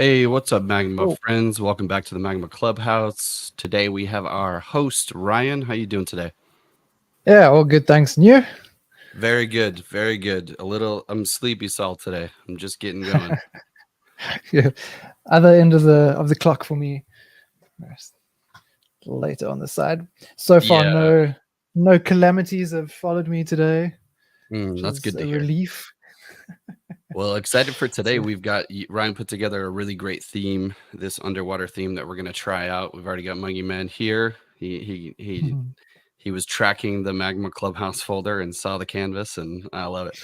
Hey, what's up, Magma Oh, friends? Welcome back to the Magma Clubhouse. Today we have our host, Ryan. How you doing today? yeah, all good, thanks. And you? Very good, very good. I'm sleepy Salt today. I'm just getting going. Yeah, other end of the clock for me. Yes, later on the side. So far, Yeah, no calamities have followed me today, which that's is good to a hear. relief. Well, excited for today. So, We've got Ryan put together a really great theme, this underwater theme that we're going to try out. We've already got Muggy Man here. He was tracking the Magma Clubhouse folder and saw the canvas, and I love it.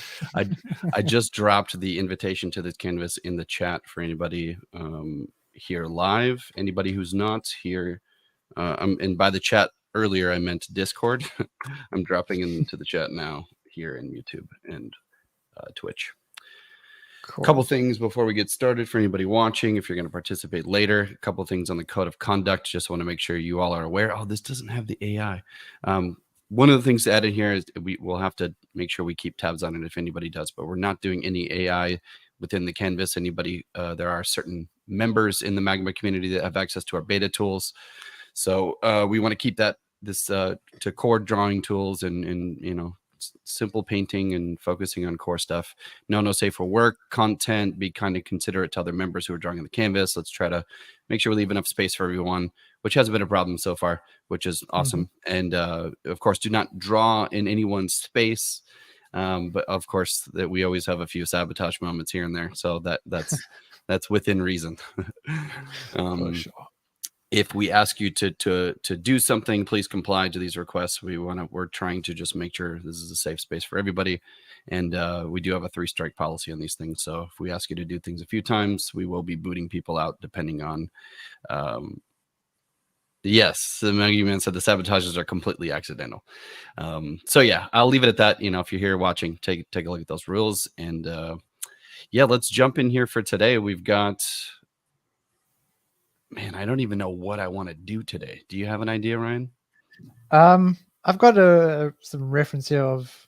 I just dropped the invitation to this canvas in the chat for anybody here live. Anybody who's not here, and by the chat earlier I meant Discord. I'm dropping into the chat now here in YouTube and Twitch. A couple cool. things before we get started for anybody watching. If you're going to participate later, a couple things on the code of conduct. Just want to make sure you all are aware. Oh, this doesn't have the AI. One of the things to add in here is we'll have to make sure we keep tabs on it if anybody does, but we're not doing any AI within the canvas. There are certain members in the Magma community that have access to our beta tools. So we want to keep this to core drawing tools and simple painting and focusing on core stuff. No safe for work content. Be kind of considerate to other members who are drawing on the canvas. Let's try to make sure we leave enough space for everyone, which hasn't been a problem so far, which is awesome. And of course, do not draw in anyone's space. But of course, that we always have a few sabotage moments here and there, so that's within reason. For sure. If we ask you to do something, please comply to these requests. We're trying to just make sure this is a safe space for everybody, and we do have a 3-strike policy on these things. So if we ask you to do things a few times, we will be booting people out depending on. Yes, the Maggie Man said the sabotages are completely accidental. So yeah, I'll leave it at that. If you're here watching, take a look at those rules, and yeah, let's jump in here for today. We've got. Man, I don't even know what I want to do today. Do you have an idea, Ryan? I've got some reference here of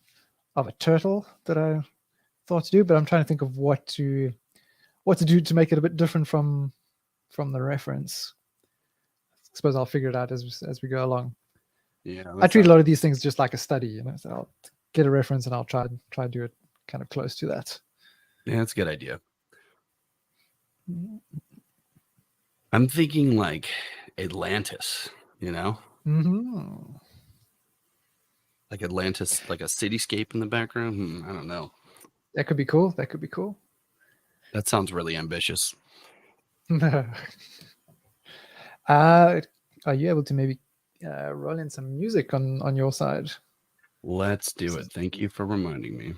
a turtle that I thought to do, but I'm trying to think of what to do to make it a bit different from the reference. I suppose I'll figure it out as we go along. Yeah, I treat a lot of these things just like a study, so I'll get a reference and I'll try to do it kind of close to that. Yeah, that's a good idea. I'm thinking like Atlantis, Mm-hmm. like Atlantis, like a cityscape in the background. I don't know. That could be cool. That sounds really ambitious. Are you able to maybe roll in some music on your side? Let's do it. Thank you for reminding me.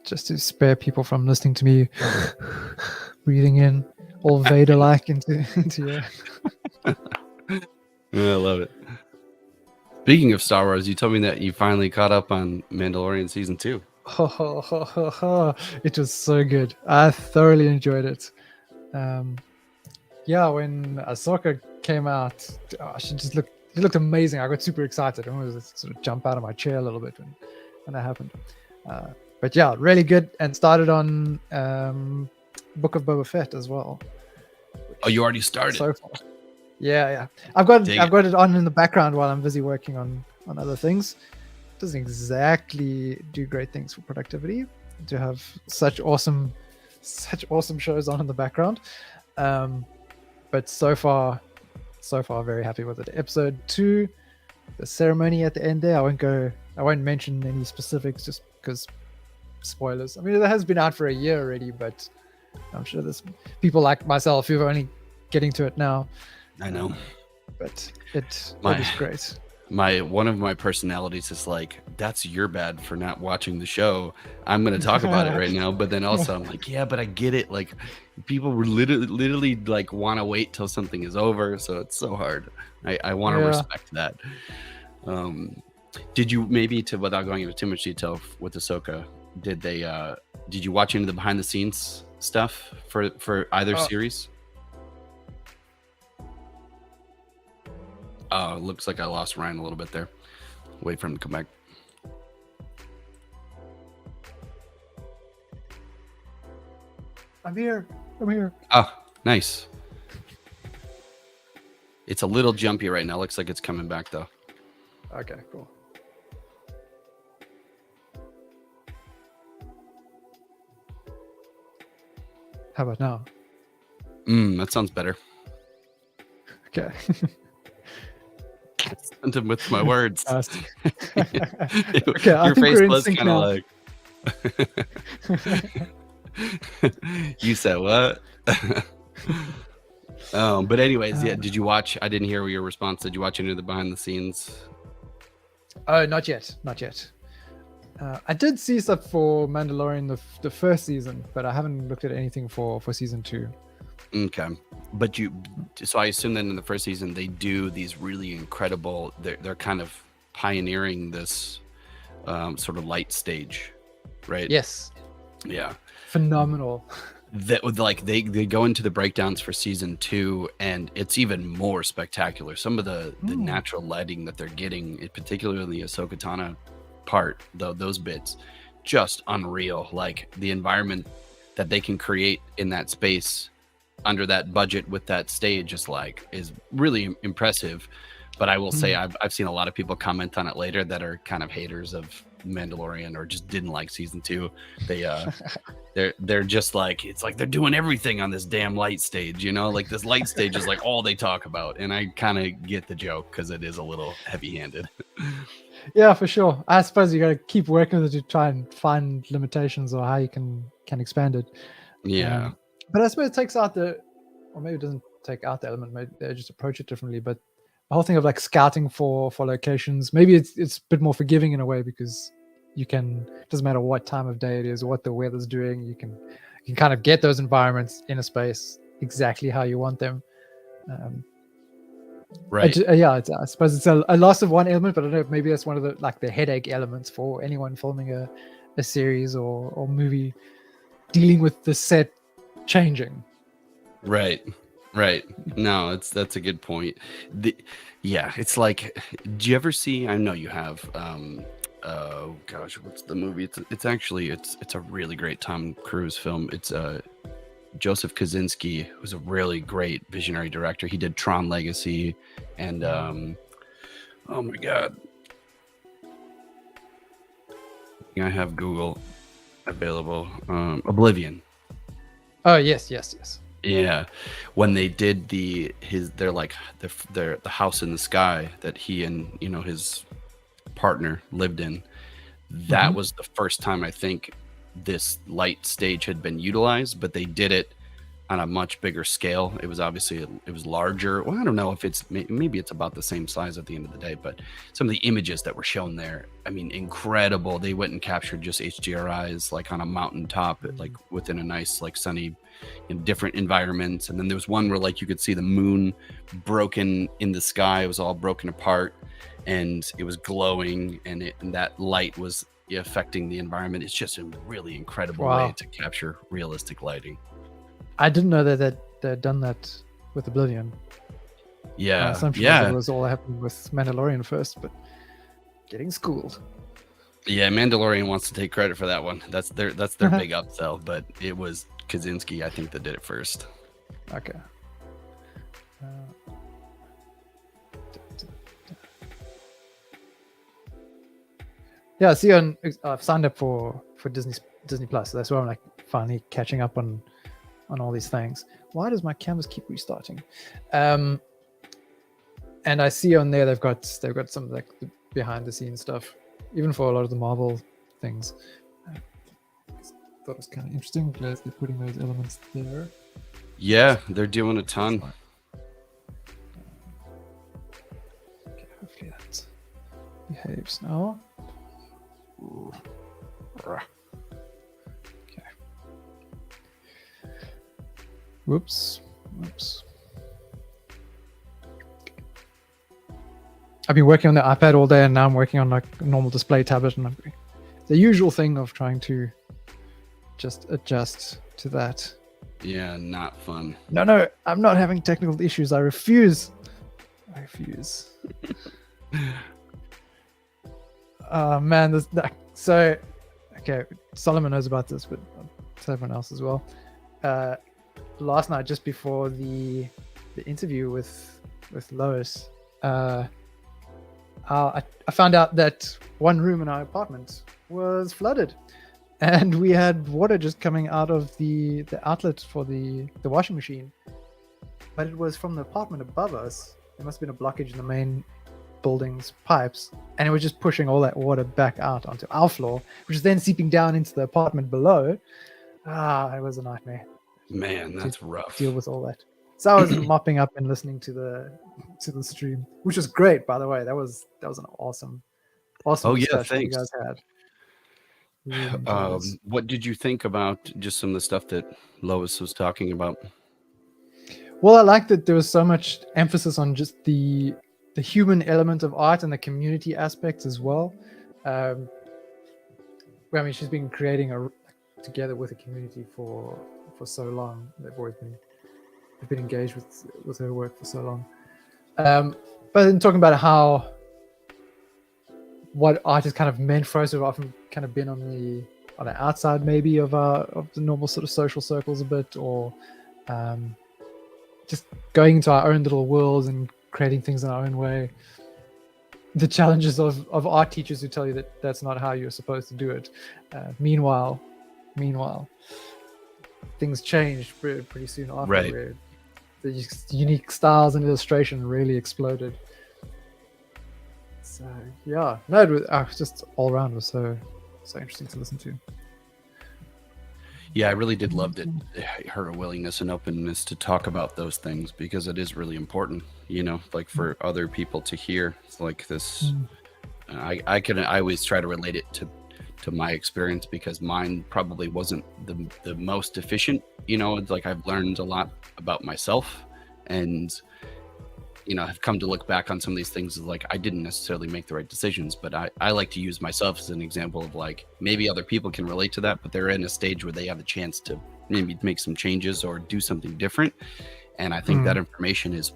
Just to spare people from listening to me breathing in all Vader-like into you. I love it. Speaking of Star Wars, you told me that you finally caught up on Mandalorian season 2. It was so good. I thoroughly enjoyed it. Yeah, when Ahsoka came out, she looked amazing. I got super excited. I wanted to sort of jump out of my chair a little bit when that happened. But yeah, really good. And started on Book of Boba Fett as well. Oh, you already started? So far. Yeah. I've got it on in the background while I'm busy working on other things. It doesn't exactly do great things for productivity to have such awesome shows on in the background. But so far very happy with it. Episode 2, the ceremony at the end there. I won't mention any specifics just because spoilers. I mean, it has been out for a year already, but I'm sure there's people like myself who are only getting to it now. I know. But it is great. One of my personalities is like, that's your bad for not watching the show. I'm going to talk about it right now, but then also I'm like, yeah, but I get it. Like, people literally like want to wait till something is over, so it's so hard. I want to respect that. Did you without going into too much detail with Ahsoka, did you watch any of the behind the scenes stuff for either series? Looks like I lost Ryan a little bit there. Wait for him to come back. I'm here. I'm here. Oh, nice. It's a little jumpy right now. Looks like it's coming back though. Okay, cool. How about now? That sounds better. Okay. Sent him with my words. Okay, Your face was kind of like. You said what? But anyways, yeah. Did you watch? I didn't hear your response. Did you watch any of the behind the scenes? Oh, not yet. I did see stuff for Mandalorian the first season, but I haven't looked at anything for season 2. Okay, but so I assume that in the first season they do these really incredible. They're kind of pioneering this sort of light stage, right? Yes. Yeah. Phenomenal. That would like they go into the breakdowns for season 2, and it's even more spectacular. Some of the natural lighting that they're getting, particularly in the Ahsoka Tano part, those bits, just unreal. Like the environment that they can create in that space under that budget with that stage is really impressive. But I will say I've seen a lot of people comment on it later that are kind of haters of Mandalorian or just didn't like season 2. They're just like, it's like they're doing everything on this damn light stage, like this light stage is like all they talk about. And I kind of get the joke because it is a little heavy-handed. Yeah, for sure. I suppose you got to keep working with it to try and find limitations or how you can expand it. Yeah. But I suppose it takes out or maybe it doesn't take out the element. Maybe they just approach it differently. But the whole thing of like scouting for locations, maybe it's a bit more forgiving in a way because it doesn't matter what time of day it is or what the weather's doing. You can kind of get those environments in a space exactly how you want them. Right. I suppose it's a loss of one element, but I don't know if maybe that's one of the headache elements for anyone filming a series or movie dealing with the set changing. Right. No, that's a good point. It's like, do you ever see? I know you have. Oh gosh, what's the movie? It's a really great Tom Cruise film. It's Joseph Kosinski, who's a really great visionary director. He did Tron Legacy and oh my god, I have Google available. Oblivion. Oh yes. Yeah, when they did the house in the sky that he and his partner lived in, that was the first time I think this light stage had been utilized, but they did it on a much bigger scale. It was larger. Well, I don't know if maybe it's about the same size at the end of the day, but some of the images that were shown there, I mean, incredible. They went and captured just HDRIs like on a mountaintop, like within a nice like sunny in different environments. And then there was one where like you could see the moon broken in the sky. It was all broken apart and it was glowing, and that light was affecting the environment. It's just a really incredible way to capture realistic lighting. I didn't know that they'd done that with Oblivion. Yeah, it was all happening with Mandalorian first, but getting schooled. Yeah, Mandalorian wants to take credit for that one. That's their big upsell, but it was Kosinski, I think, that did it first. Okay. Yeah, see, I've signed up for Disney Plus. So that's why I'm like finally catching up on all these things. Why does my canvas keep restarting? And I see on there they've got some like the behind the scenes stuff, even for a lot of the Marvel things. I thought it was kind of interesting. I'm glad they're putting those elements there. Yeah, they're doing a ton. Okay, hopefully that behaves now. Ooh. Okay. Whoops. I've been working on the iPad all day, and now I'm working on like a normal display tablet, and the usual thing of trying to just adjust to that. Yeah, not fun. No, I'm not having technical issues. I refuse. Man, so okay, Solomon knows about this, but to everyone else as well. last night, just before the interview with Lois, I found out that one room in our apartment was flooded, and we had water just coming out of the outlet for the washing machine, but it was from the apartment above us. There must have been a blockage in the main building's pipes, and it was just pushing all that water back out onto our floor, which is then seeping down into the apartment below. It was a nightmare. Man, that's rough. Deal with all that. So I was mopping up and listening to the stream, which was great, by the way. That was an awesome discussion you guys had. Really what did you think about just some of the stuff that Lois was talking about? Well, I liked that there was so much emphasis on just the human element of art and the community aspects as well. I mean, she's been creating together with a community for so long. They've always been engaged with her work for so long. But then talking about what art is kind of meant for us, we've often kind of been on the outside maybe of the normal sort of social circles a bit, or just going into our own little worlds and creating things in our own way. The challenges of art teachers who tell you that that's not how you're supposed to do it. Meanwhile, things changed pretty soon after, right, where the unique styles and illustration really exploded. So yeah, no, it was just all around was so interesting to listen to. Yeah, I really did love her willingness and openness to talk about those things, because it is really important, like for other people to hear. It's like this. I always try to relate it to my experience, because mine probably wasn't the most efficient. It's like I've learned a lot about myself, and have come to look back on some of these things as like I didn't necessarily make the right decisions, but I like to use myself as an example of like maybe other people can relate to that, but they're in a stage where they have a chance to maybe make some changes or do something different. And I think that information is,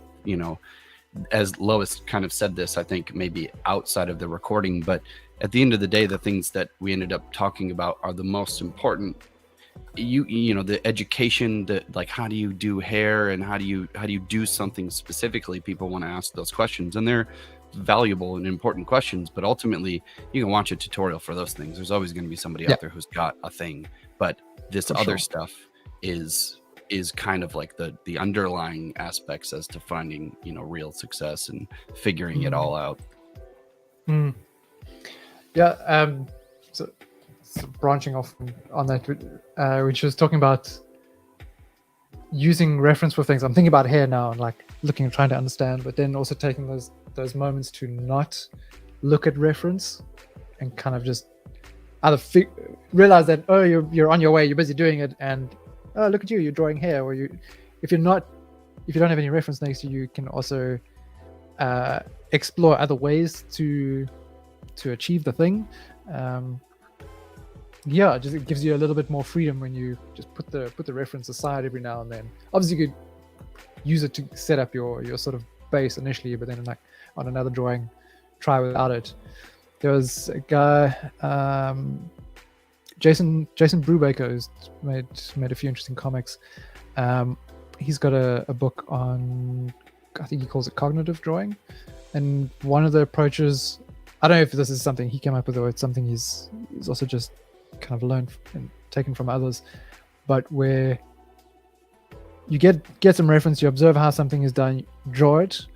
as Lois kind of said this, I think maybe outside of the recording, but at the end of the day, the things that we ended up talking about are the most important. The education, like how do you do hair, and how do you do something specifically? People want to ask those questions, and they're valuable and important questions, but ultimately you can watch a tutorial for those things. There's always going to be somebody out there who's got a thing, but this other stuff is kind of like the underlying aspects as to finding real success and figuring it all out. So branching off on that, which was talking about using reference for things. I'm thinking about hair now and like looking and trying to understand, but then also taking those moments to not look at reference and kind of just either realize that, oh, you're on your way, you're busy doing it, and oh, look at you're drawing hair. Or if you don't have any reference next to you, you can also explore other ways to achieve the thing. It gives you a little bit more freedom when you just put the reference aside every now and then. Obviously, you could use it to set up your sort of base initially, but then like on another drawing, try without it. There was a guy, Jason Brubaker, who's made a few interesting comics. He's got a book on, I think he calls it cognitive drawing, and one of the approaches, I don't know if this is something he came up with or it's something he's also just kind of learned and taken from others, but where you get some reference, you observe how something is done, draw it,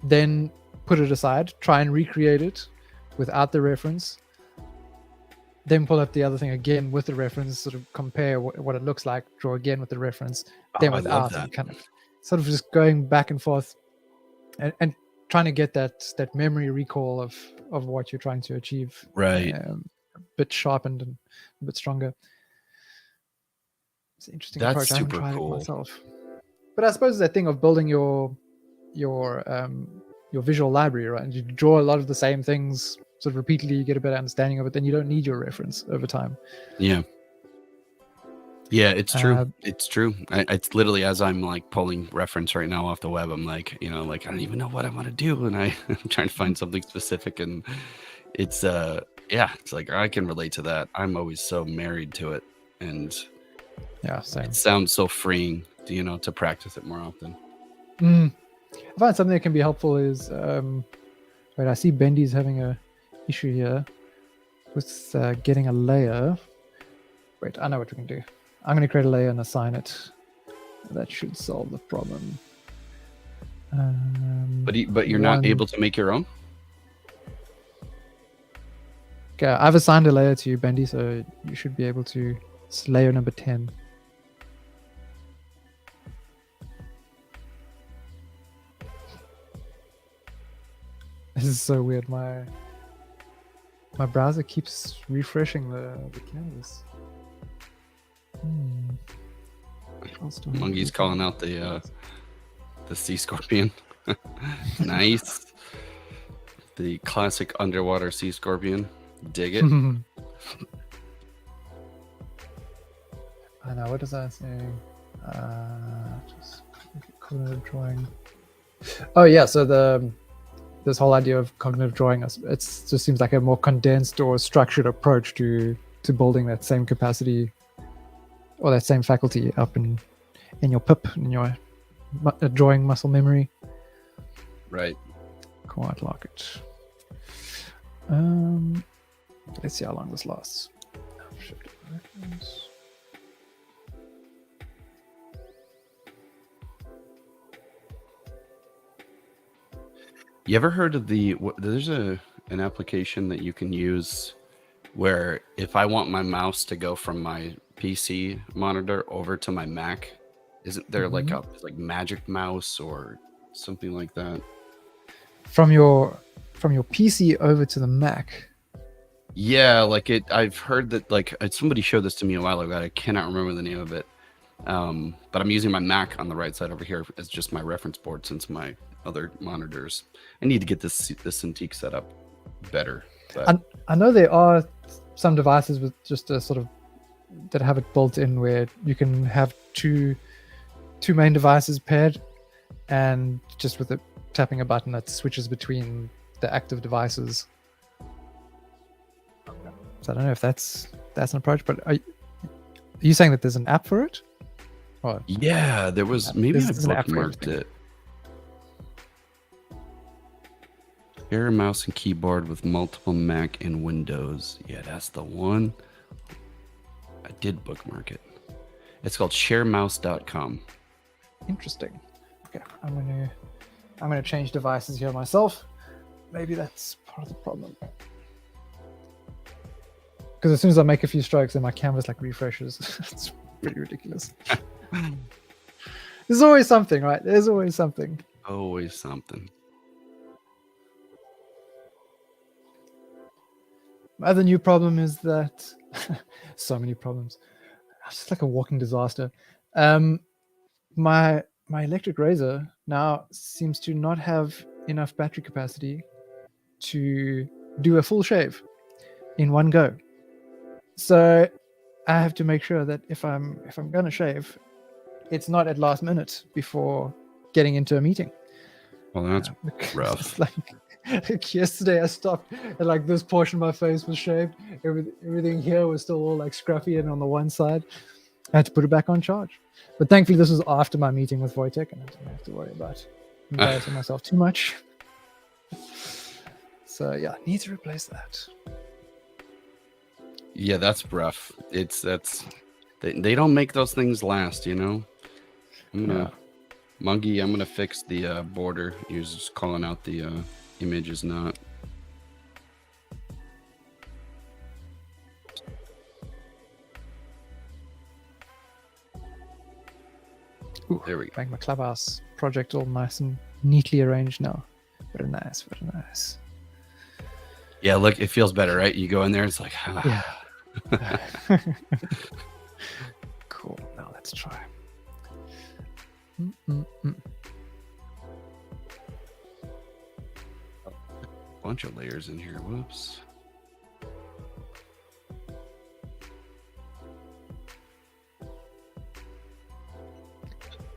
then put it aside, try and recreate it without the reference, then pull up the other thing again with the reference, sort of compare what it looks like, draw again with the reference, then without, and kind of sort of just going back and forth and trying to get that memory recall of what you're trying to achieve, right? A bit sharpened and a bit stronger. It's an interesting That's approach. I haven't super tried cool. it myself, but I suppose that thing of building your visual library, right? And you draw a lot of the same things sort of repeatedly, you get a better understanding of it, then you don't need your reference over time. Yeah, it's true. It's true. It's literally, as I'm like pulling reference right now off the web, I'm like, like I don't even know what I want to do, and I'm trying to find something specific, and it's it's like I can relate to that. I'm always so married to it, and Yeah, same. It sounds so freeing, to practice it more often. I find something that can be helpful is, wait, I see Bendy's having a issue here with getting a layer. Wait, I know what we can do. I'm going to create a layer and assign it. That should solve the problem. But you're not able to make your own? Okay, I've assigned a layer to you, Bendy, so you should be able to. It's layer number 10. This is so weird. My browser keeps refreshing the canvas. Monkey's calling out the sea scorpion. Nice. The classic underwater sea scorpion. Dig it. I know. What does that say? Just cognitive drawing. Oh yeah. So this whole idea of cognitive drawing, it just seems like a more condensed or structured approach to building that same capacity or that same faculty up in your PIP, in your drawing muscle memory. Right. Quite like it. Let's see how long this lasts. You ever heard of there's an application that you can use where if I want my mouse to go from my PC monitor over to my Mac, isn't there like Magic Mouse or something like that? From your PC over to the Mac. Yeah, I've heard that somebody showed this to me a while ago. I cannot remember the name of it. But I'm using my Mac on the right side over here as just my reference board since my other monitors. I need to get this Cintiq set up better. But I know there are some devices with just a sort of that have it built in where you can have two main devices paired, and just with tapping a button that switches between the active devices. So I don't know if that's an approach, but are you saying that there's an app for it? Or yeah, there was. Maybe I bookmarked it. Share a mouse and keyboard with multiple Mac and Windows. Yeah, that's the one. I did bookmark it. It's called sharemouse.com. Interesting. Okay, I'm gonna change devices here myself. Maybe that's part of the problem. Because as soon as I make a few strokes, then my canvas refreshes. It's pretty ridiculous. There's always something, right? There's always something. Always something. My other new problem is that so many problems. It's just like a walking disaster. My electric razor now seems to not have enough battery capacity to do a full shave in one go. So I have to make sure that if I'm gonna shave, it's not at last minute before getting into a meeting. Well, that's rough. Yesterday I stopped and this portion of my face was shaved. Everything here was still all scruffy and on the one side. I had to put it back on charge. But thankfully this was after my meeting with Wojtek and I didn't have to worry about embarrassing myself too much. So yeah, need to replace that. Yeah, that's rough. They don't make those things last, Monkey, I'm gonna fix the border. He was just calling out the image is not. Ooh, there we go. Magma Clubhouse project all nice and neatly arranged now. Very nice, very nice. Yeah, look, it feels better, right? You go in there, it's like, yeah. Cool. Now let's try. Bunch of layers in here. Whoops.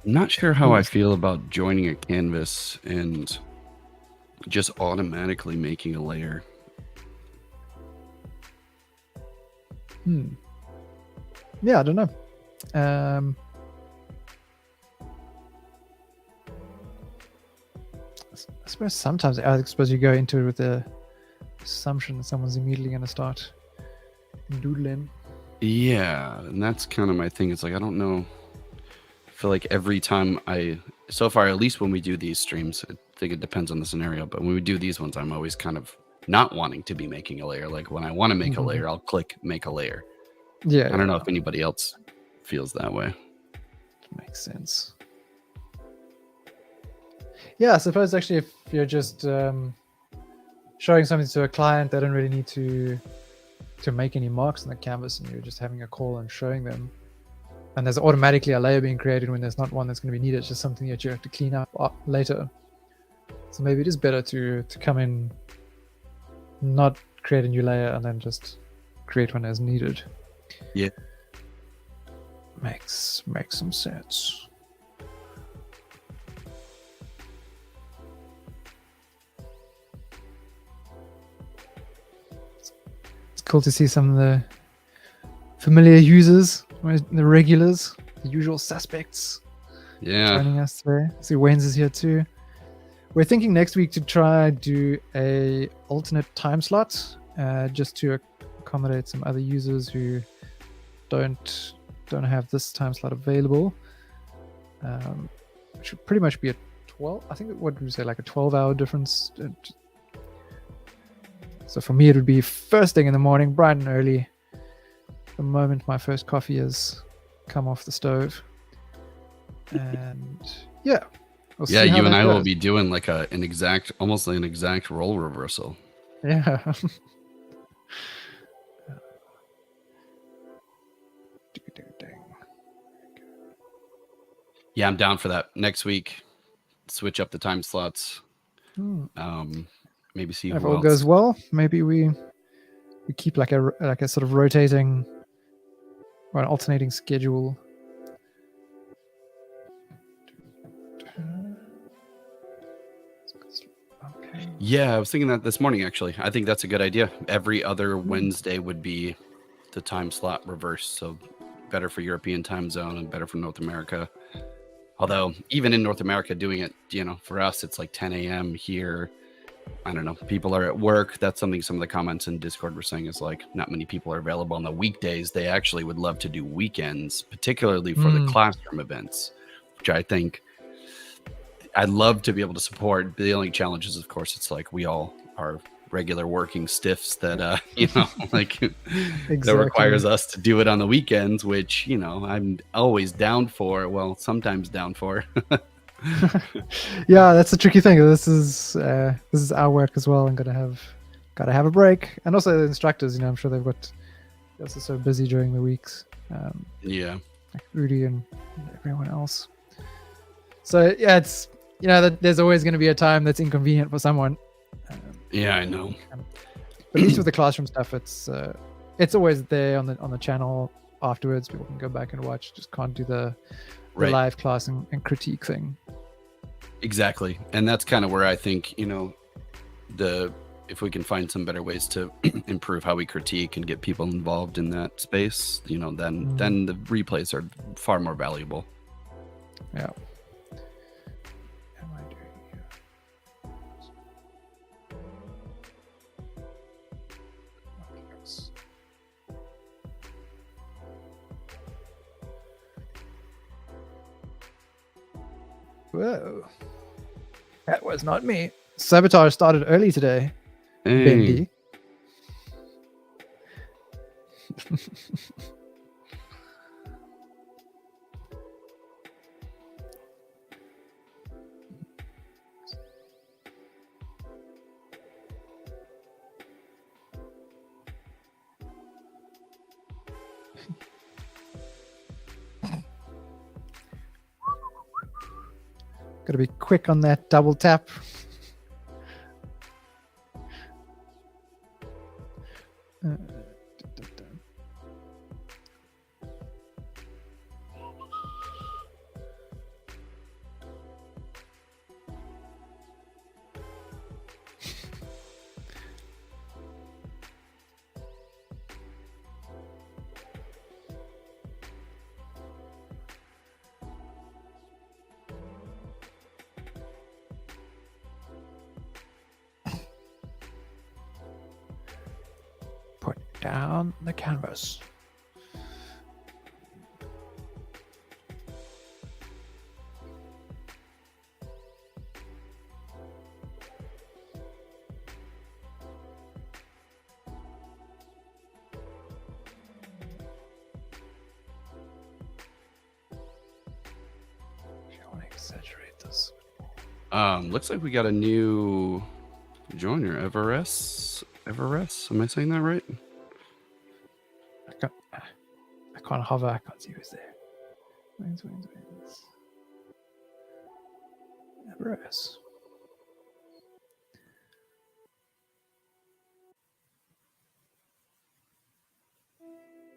I'm not sure how I feel about joining a canvas and just automatically making a layer. Yeah, I don't know. I suppose sometimes I suppose you go into it with the assumption that someone's immediately going to start doodling. Yeah, and that's kind of my thing. It's like, I don't know. I feel like every time so far, at least when we do these streams, I think it depends on the scenario, but when we do these ones, I'm always kind of not wanting to be making a layer. Like when I want to make a layer, I'll click make a layer. Yeah. I don't know if anybody else feels that way. Makes sense. Yeah, I suppose actually if you're just showing something to a client, they don't really need to make any marks on the canvas, and you're just having a call and showing them. And there's automatically a layer being created when there's not one that's going to be needed. It's just something that you have to clean up later. So maybe it is better to come in, not create a new layer, and then just create one as needed. Yeah. Makes some sense. It's cool to see some of the familiar users, the regulars, the usual suspects. Yeah. Joining us today. See, Wayne's is here too. We're thinking next week to try do a alternate time slot, just to accommodate some other users who don't have this time slot available. It should pretty much be a 12. I think what would you say, like a 12-hour difference. So for me, it would be first thing in the morning, bright and early. The moment my first coffee has come off the stove, and yeah. Yeah, you and I will be doing like almost like an exact role reversal. Yeah. Yeah, I'm down for that. Next week, switch up the time slots. Maybe see if who all else goes well. Maybe we keep like a sort of rotating or an alternating schedule. Okay. Yeah, I was thinking that this morning, actually. I think that's a good idea. Every other Wednesday would be the time slot reversed. So better for European time zone and better for North America. Although even in North America doing it, for us, it's like 10 a.m. here. I don't know. People are at work. That's something some of the comments in Discord were saying is like not many people are available on the weekdays. They actually would love to do weekends, particularly for the classroom events, which I think I'd love to be able to support. The only challenge is, of course, it's like we all are regular working stiffs that, like exactly. That requires us to do it on the weekends, which, I'm always down for. Well, sometimes down for. Yeah, that's the tricky thing. This is our work as well. I'm gotta have a break, and also the instructors. I'm sure they're also so busy during the weeks. Yeah, like Rudy and everyone else. So yeah, it's there's always going to be a time that's inconvenient for someone. Yeah, I know. But at least with the classroom stuff, it's always there on the channel afterwards. People can go back and watch. Just can't do the live class and critique thing. Exactly. And that's kind of where I think, if we can find some better ways to improve how we critique and get people involved in that space, then the replays are far more valuable. Yeah. Whoa. That was not me. Sabotage started early today. Hey. Bendy. Got to be quick on that double tap. down the canvas. I want to exaggerate this. Looks like we got a new joiner, Everest. Am I saying that right? I can't hover. I can't see who's there. Wings. Everest.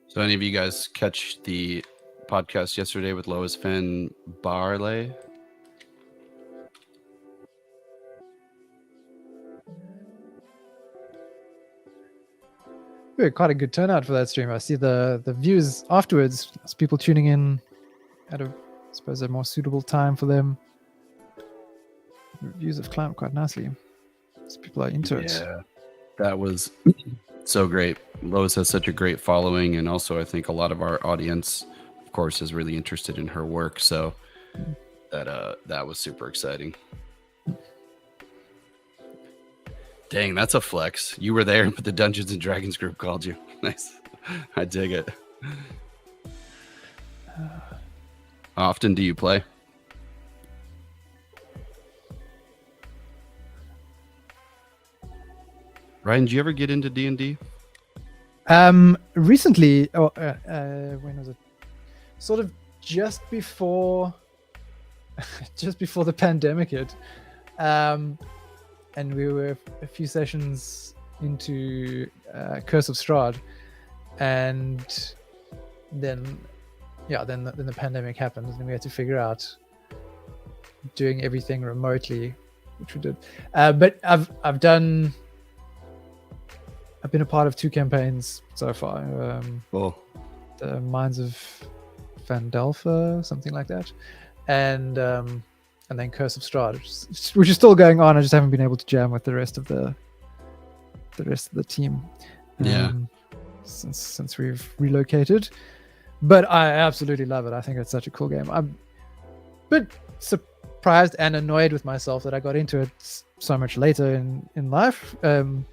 So any of you guys catch the podcast yesterday with Lois Finn Barley? We had quite a good turnout for that stream. I see the views afterwards. There's people tuning in at I suppose a more suitable time for them. Views have climbed quite nicely. So people are into it. Yeah, that was so great. Lois has such a great following, and also I think a lot of our audience, of course, is really interested in her work. So that was super exciting. Dang, that's a flex. You were there, but the Dungeons and Dragons group called you. Nice. I dig it. How often do you play? Ryan, did you ever get into D&D? Recently, when was it? Sort of just before the pandemic hit. And we were a few sessions into Curse of Strahd, and then the pandemic happened, and we had to figure out doing everything remotely, which we did. But I've been a part of 2 campaigns so far. Cool. The Mines of Phandelver, something like that, and then Curse of Strahd, which is still going on. I just haven't been able to jam with the rest of the team. Yeah. Since we've relocated, but I absolutely love it. I think it's such a cool game. I'm a bit surprised and annoyed with myself that I got into it so much later in life, in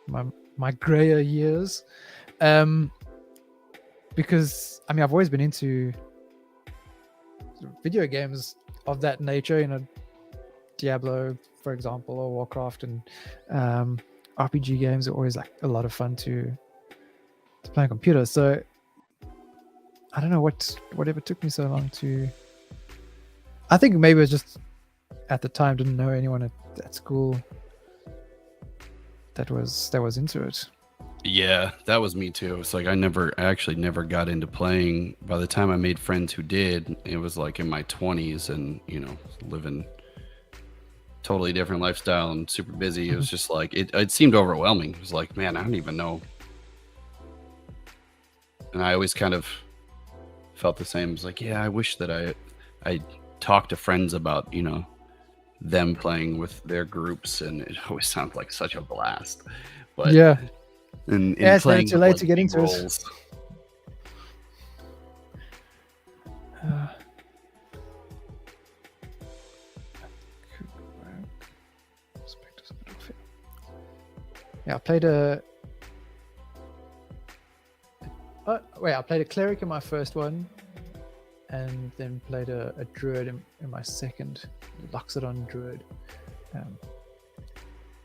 my grayer years, because I mean I've always been into video games of that nature, Diablo, for example, or Warcraft, and RPG games are always like a lot of fun to play on computer. So I don't know whatever took me so long to. I think maybe it was just at the time didn't know anyone at school that was into it. Yeah, that was me too. It's like I actually never got into playing. By the time I made friends who did, it was like in my 20s, and living totally different lifestyle and super busy. It was just like it seemed overwhelming. It was like, man, I don't even know. And I always kind of felt the same. It was like, yeah, I wish that I talked to friends about them playing with their groups, and it always sounds like such a blast. But yeah. And it's playing never too late to get into roles. I played I played a cleric in my first one, and then played a druid in my second, Loxodon druid.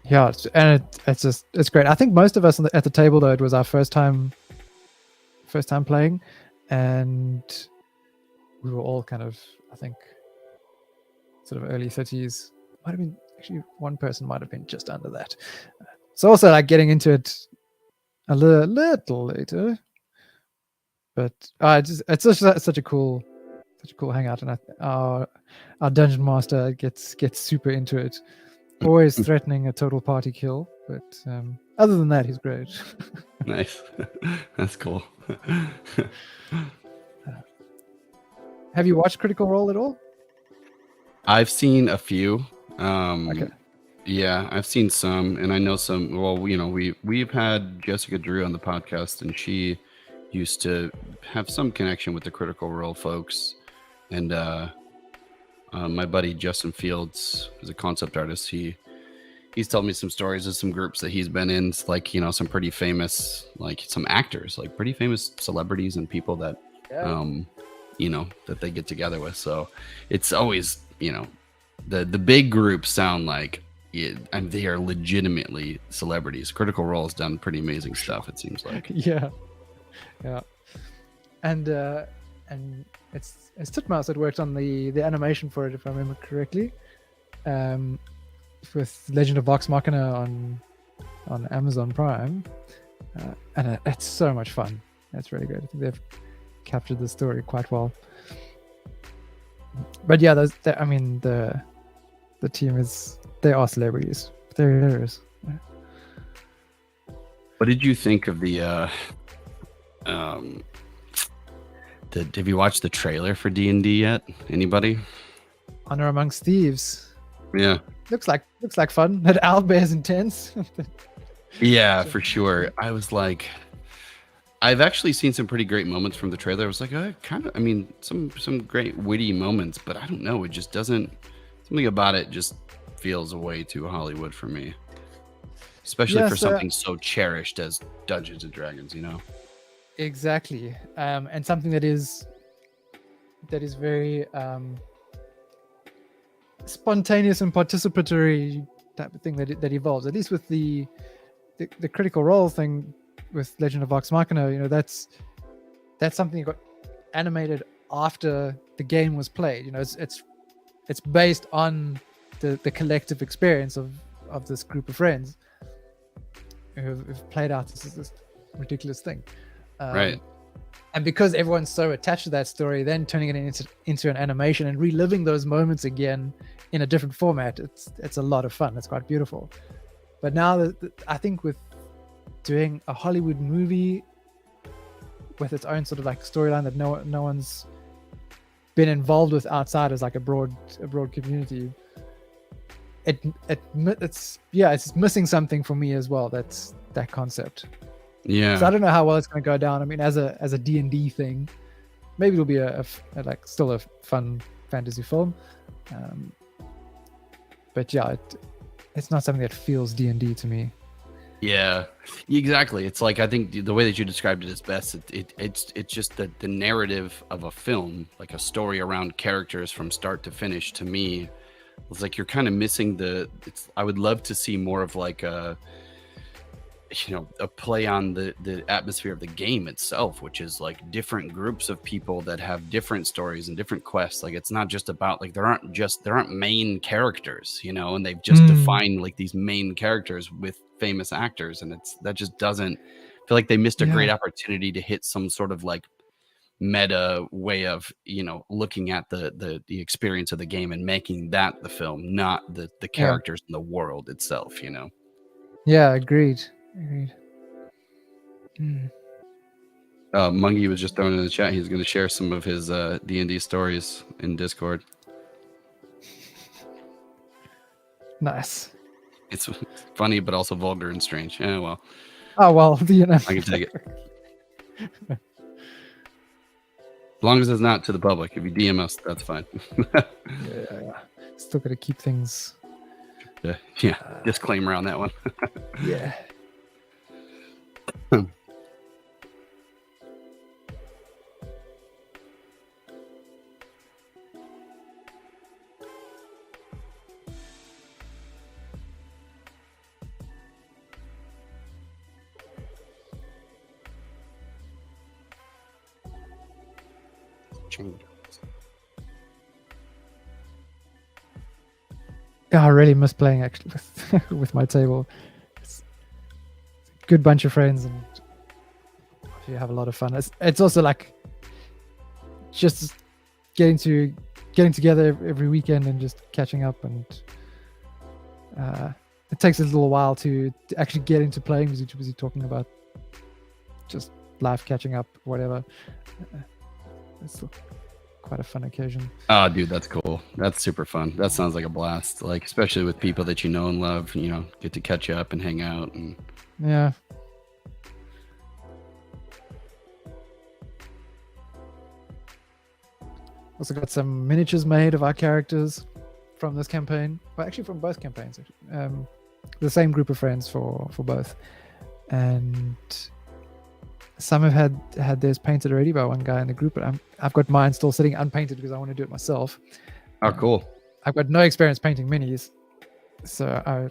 It's great. I think most of us at the table, though, it was our first time playing, and we were all kind of, I think, sort of early 30s. Might have been actually one person might have been just under that. So also like getting into it a little later, but it's such a cool hangout, and our dungeon master gets super into it. Always threatening a total party kill, but other than that, he's great. Nice. That's cool. Have you watched Critical Role at all? I've seen a few. Okay. Yeah, I've seen some, and I know some. Well, you know, we've had Jessica Drew on the podcast, and she used to have some connection with the Critical Role folks, and my buddy Justin Fields is a concept artist. He's told me some stories of some groups that he's been in. It's like, you know, some pretty famous, like some actors, like pretty famous celebrities and people that, you know, that they get together with. So it's always, you know, the big groups sound like they are legitimately celebrities. Critical Role has done pretty amazing stuff, it seems like. Yeah. And it's Titmouse that worked on the animation for it, if I remember correctly. With Legend of Vox Machina on Amazon Prime, and it's so much fun. It's really good. I think they've captured the story quite well. But yeah, I mean, the team they are celebrities. They're hilarious. What did you think of have you watched the trailer for D&D yet? Anybody? Honor Amongst Thieves. Yeah. Looks like fun. That owlbear's intense. Yeah, for sure. I was like, I've actually seen some pretty great moments from the trailer. I was like, I mean, some great witty moments, but I don't know. It just doesn't. Something about it just feels way too Hollywood for me, especially for something so cherished as Dungeons and Dragons. You know. Exactly, and something that is very spontaneous and participatory type of thing that evolves. At least with the Critical Role thing with Legend of Vox Machina, you know, that's something that got animated after the game was played. You know, it's based on the collective experience of this group of friends who've played out this ridiculous thing. Right. And because everyone's so attached to that story, then turning it into an animation and reliving those moments again in a different format, it's a lot of fun. It's quite beautiful. But now I think with doing a Hollywood movie with its own sort of like storyline that no one's been involved with outside as like a broad community, it's missing something for me as well. That's that concept. Yeah. So I don't know how well it's going to go down. I mean, as a D&D thing, maybe it'll be a still a fun fantasy film. But yeah, it's not something that feels D&D to me. Yeah, exactly. It's like, I think the way that you described it is best. It's just the narrative of a film, like a story around characters from start to finish. To me, it's like you're kind of missing I would love to see more of like a play on the atmosphere of the game itself, which is like different groups of people that have different stories and different quests. Like, it's not just about like there aren't main characters, you know, and they've just defined like these main characters with famous actors, and that just doesn't feel like they missed a great opportunity to hit some sort of like meta way of, you know, looking at the experience of the game and making that the film, not the characters in the world itself, you know. Yeah, agreed. Mungie was just throwing in the chat. He's going to share some of his D&D stories in Discord. Nice. It's funny, but also vulgar and strange. Yeah, well. Oh well, you know. I can take it. As long as it's not to the public. If you DM us, that's fine. Yeah. Still got to keep things. Yeah. Disclaimer on that one. Yeah. I really miss playing actually with my table. It's a good bunch of friends, and you have a lot of fun. It's also like just getting together every weekend and just catching up, and it takes a little while to actually get into playing because you're too busy talking about just life, catching up, whatever. quite a fun occasion. Oh, dude, that's cool. That's super fun. That sounds like a blast. Like, especially with people that you know and love, get to catch up and hang out. And yeah. Also got some miniatures made of our characters from this campaign. Well, actually from both campaigns. The same group of friends for both. And some have had theirs painted already by one guy in the group, but I've got mine still sitting unpainted because I want to do it myself. Oh, cool. I've got no experience painting minis, so I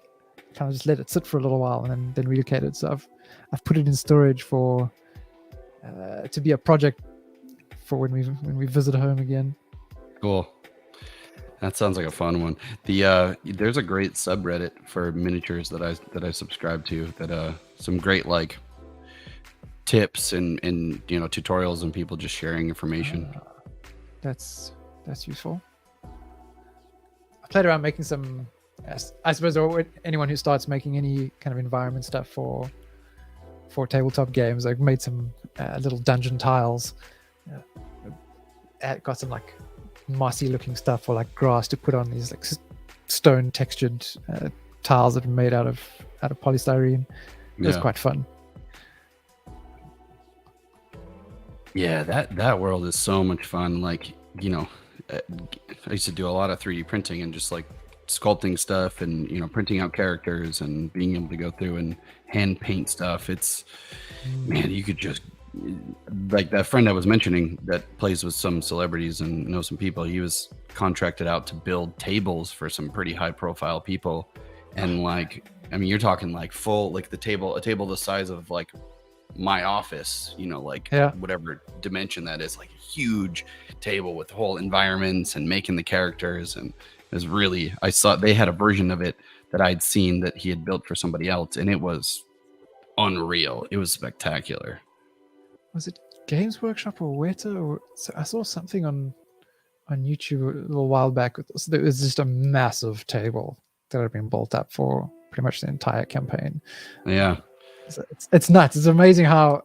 kind of just let it sit for a little while and then relocate it. So I've put it in storage for to be a project for when we visit home again. Cool. That sounds like a fun one. There's a great subreddit for miniatures that I subscribe to, that some great like tips and tutorials and people just sharing information. That's useful. I played around making some, I suppose anyone who starts making any kind of environment stuff for tabletop games, I've made some little dungeon tiles. Got some like mossy looking stuff or like grass to put on these like stone textured tiles that are made out of polystyrene. It was quite fun. Yeah, that world is so much fun. Like, I used to do a lot of 3D printing and just like sculpting stuff and printing out characters and being able to go through and hand paint stuff. It's man, you could just, like that friend I was mentioning that plays with some celebrities and knows some people, he was contracted out to build tables for some pretty high profile people. And like, I mean, you're talking like full, like a table the size of like my office, whatever dimension that is, like a huge table with whole environments and making the characters. And it was really, I saw they had a version of it that I'd seen that he had built for somebody else, and it was unreal. It was spectacular. Was it Games Workshop or Weta? So I saw something on YouTube a little while back. There was just a massive table that had been built up for pretty much the entire campaign. Yeah. It's nuts. It's amazing how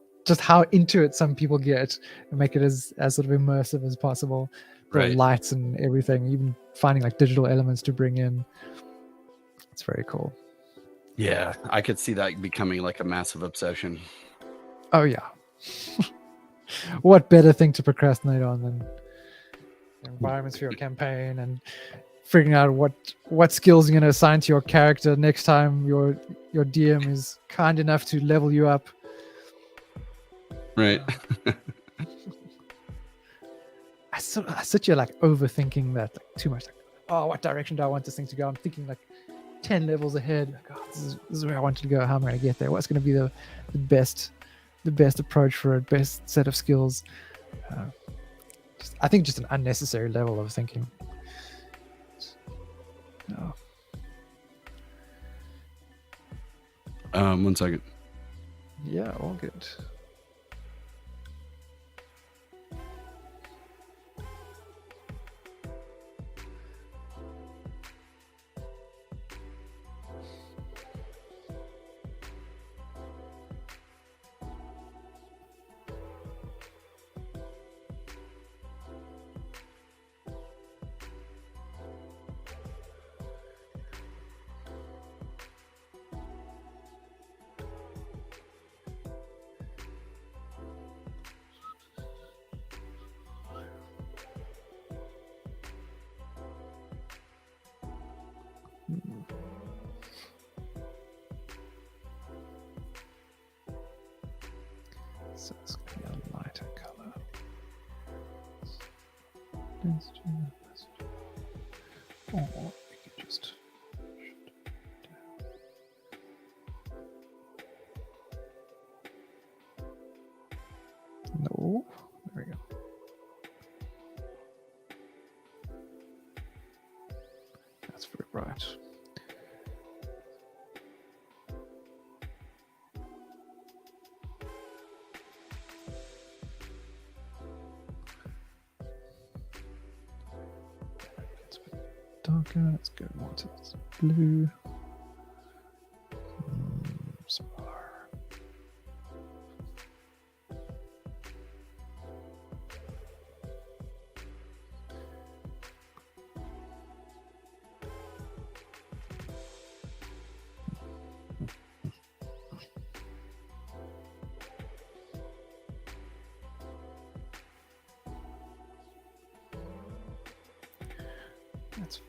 into it some people get and make it as sort of immersive as possible. The lights and everything, even finding like digital elements to bring in. It's very cool. Yeah, I could see that becoming like a massive obsession. Oh yeah. What better thing to procrastinate on than environments for your campaign and figuring out what skills you're going to assign to your character next time your DM is kind enough to level you up. Right. I sit here like overthinking that like too much. Like, oh, what direction do I want this thing to go? I'm thinking like 10 levels ahead. Like, oh, this is where I want to go. How am I going to get there? What's going to be the best approach for it? Best set of skills. I think just an unnecessary level of thinking. No. 1 second. Yeah, all good. So it's going to be a lighter color. Or we could just no. There we go. That's very bright. Darker. Let's go more to this blue. Smaller. That's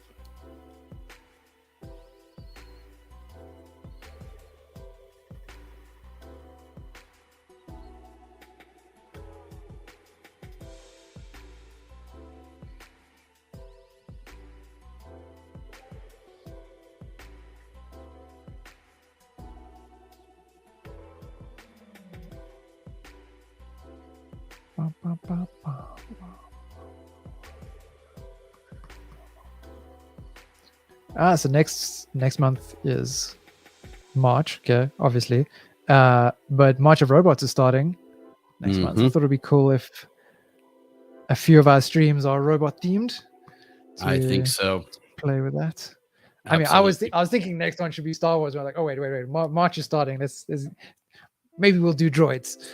so next month is March, okay, obviously. But March of Robots is starting next month. I thought it'd be cool if a few of our streams are robot themed. I think so. Play with that. Absolutely. I mean, I was thinking next one should be Star Wars. We're like, oh wait, March is starting. Maybe we'll do droids.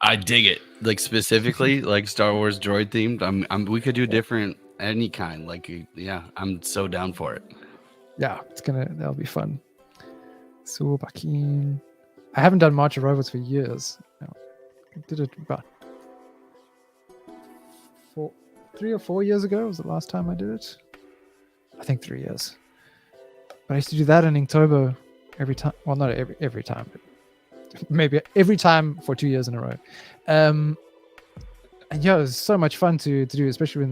I dig it. Like specifically, like Star Wars droid themed. We could do different any kind. Like, yeah, I'm so down for it. Yeah, that'll be fun. So Bakin. I haven't done March of Robots for years. I did it about 3 or 4 years ago was the last time I did it. I think 3 years. But I used to do that in Inktober every time. Well, not every time, but maybe every time for 2 years in a row. And yeah, it was so much fun to do, especially when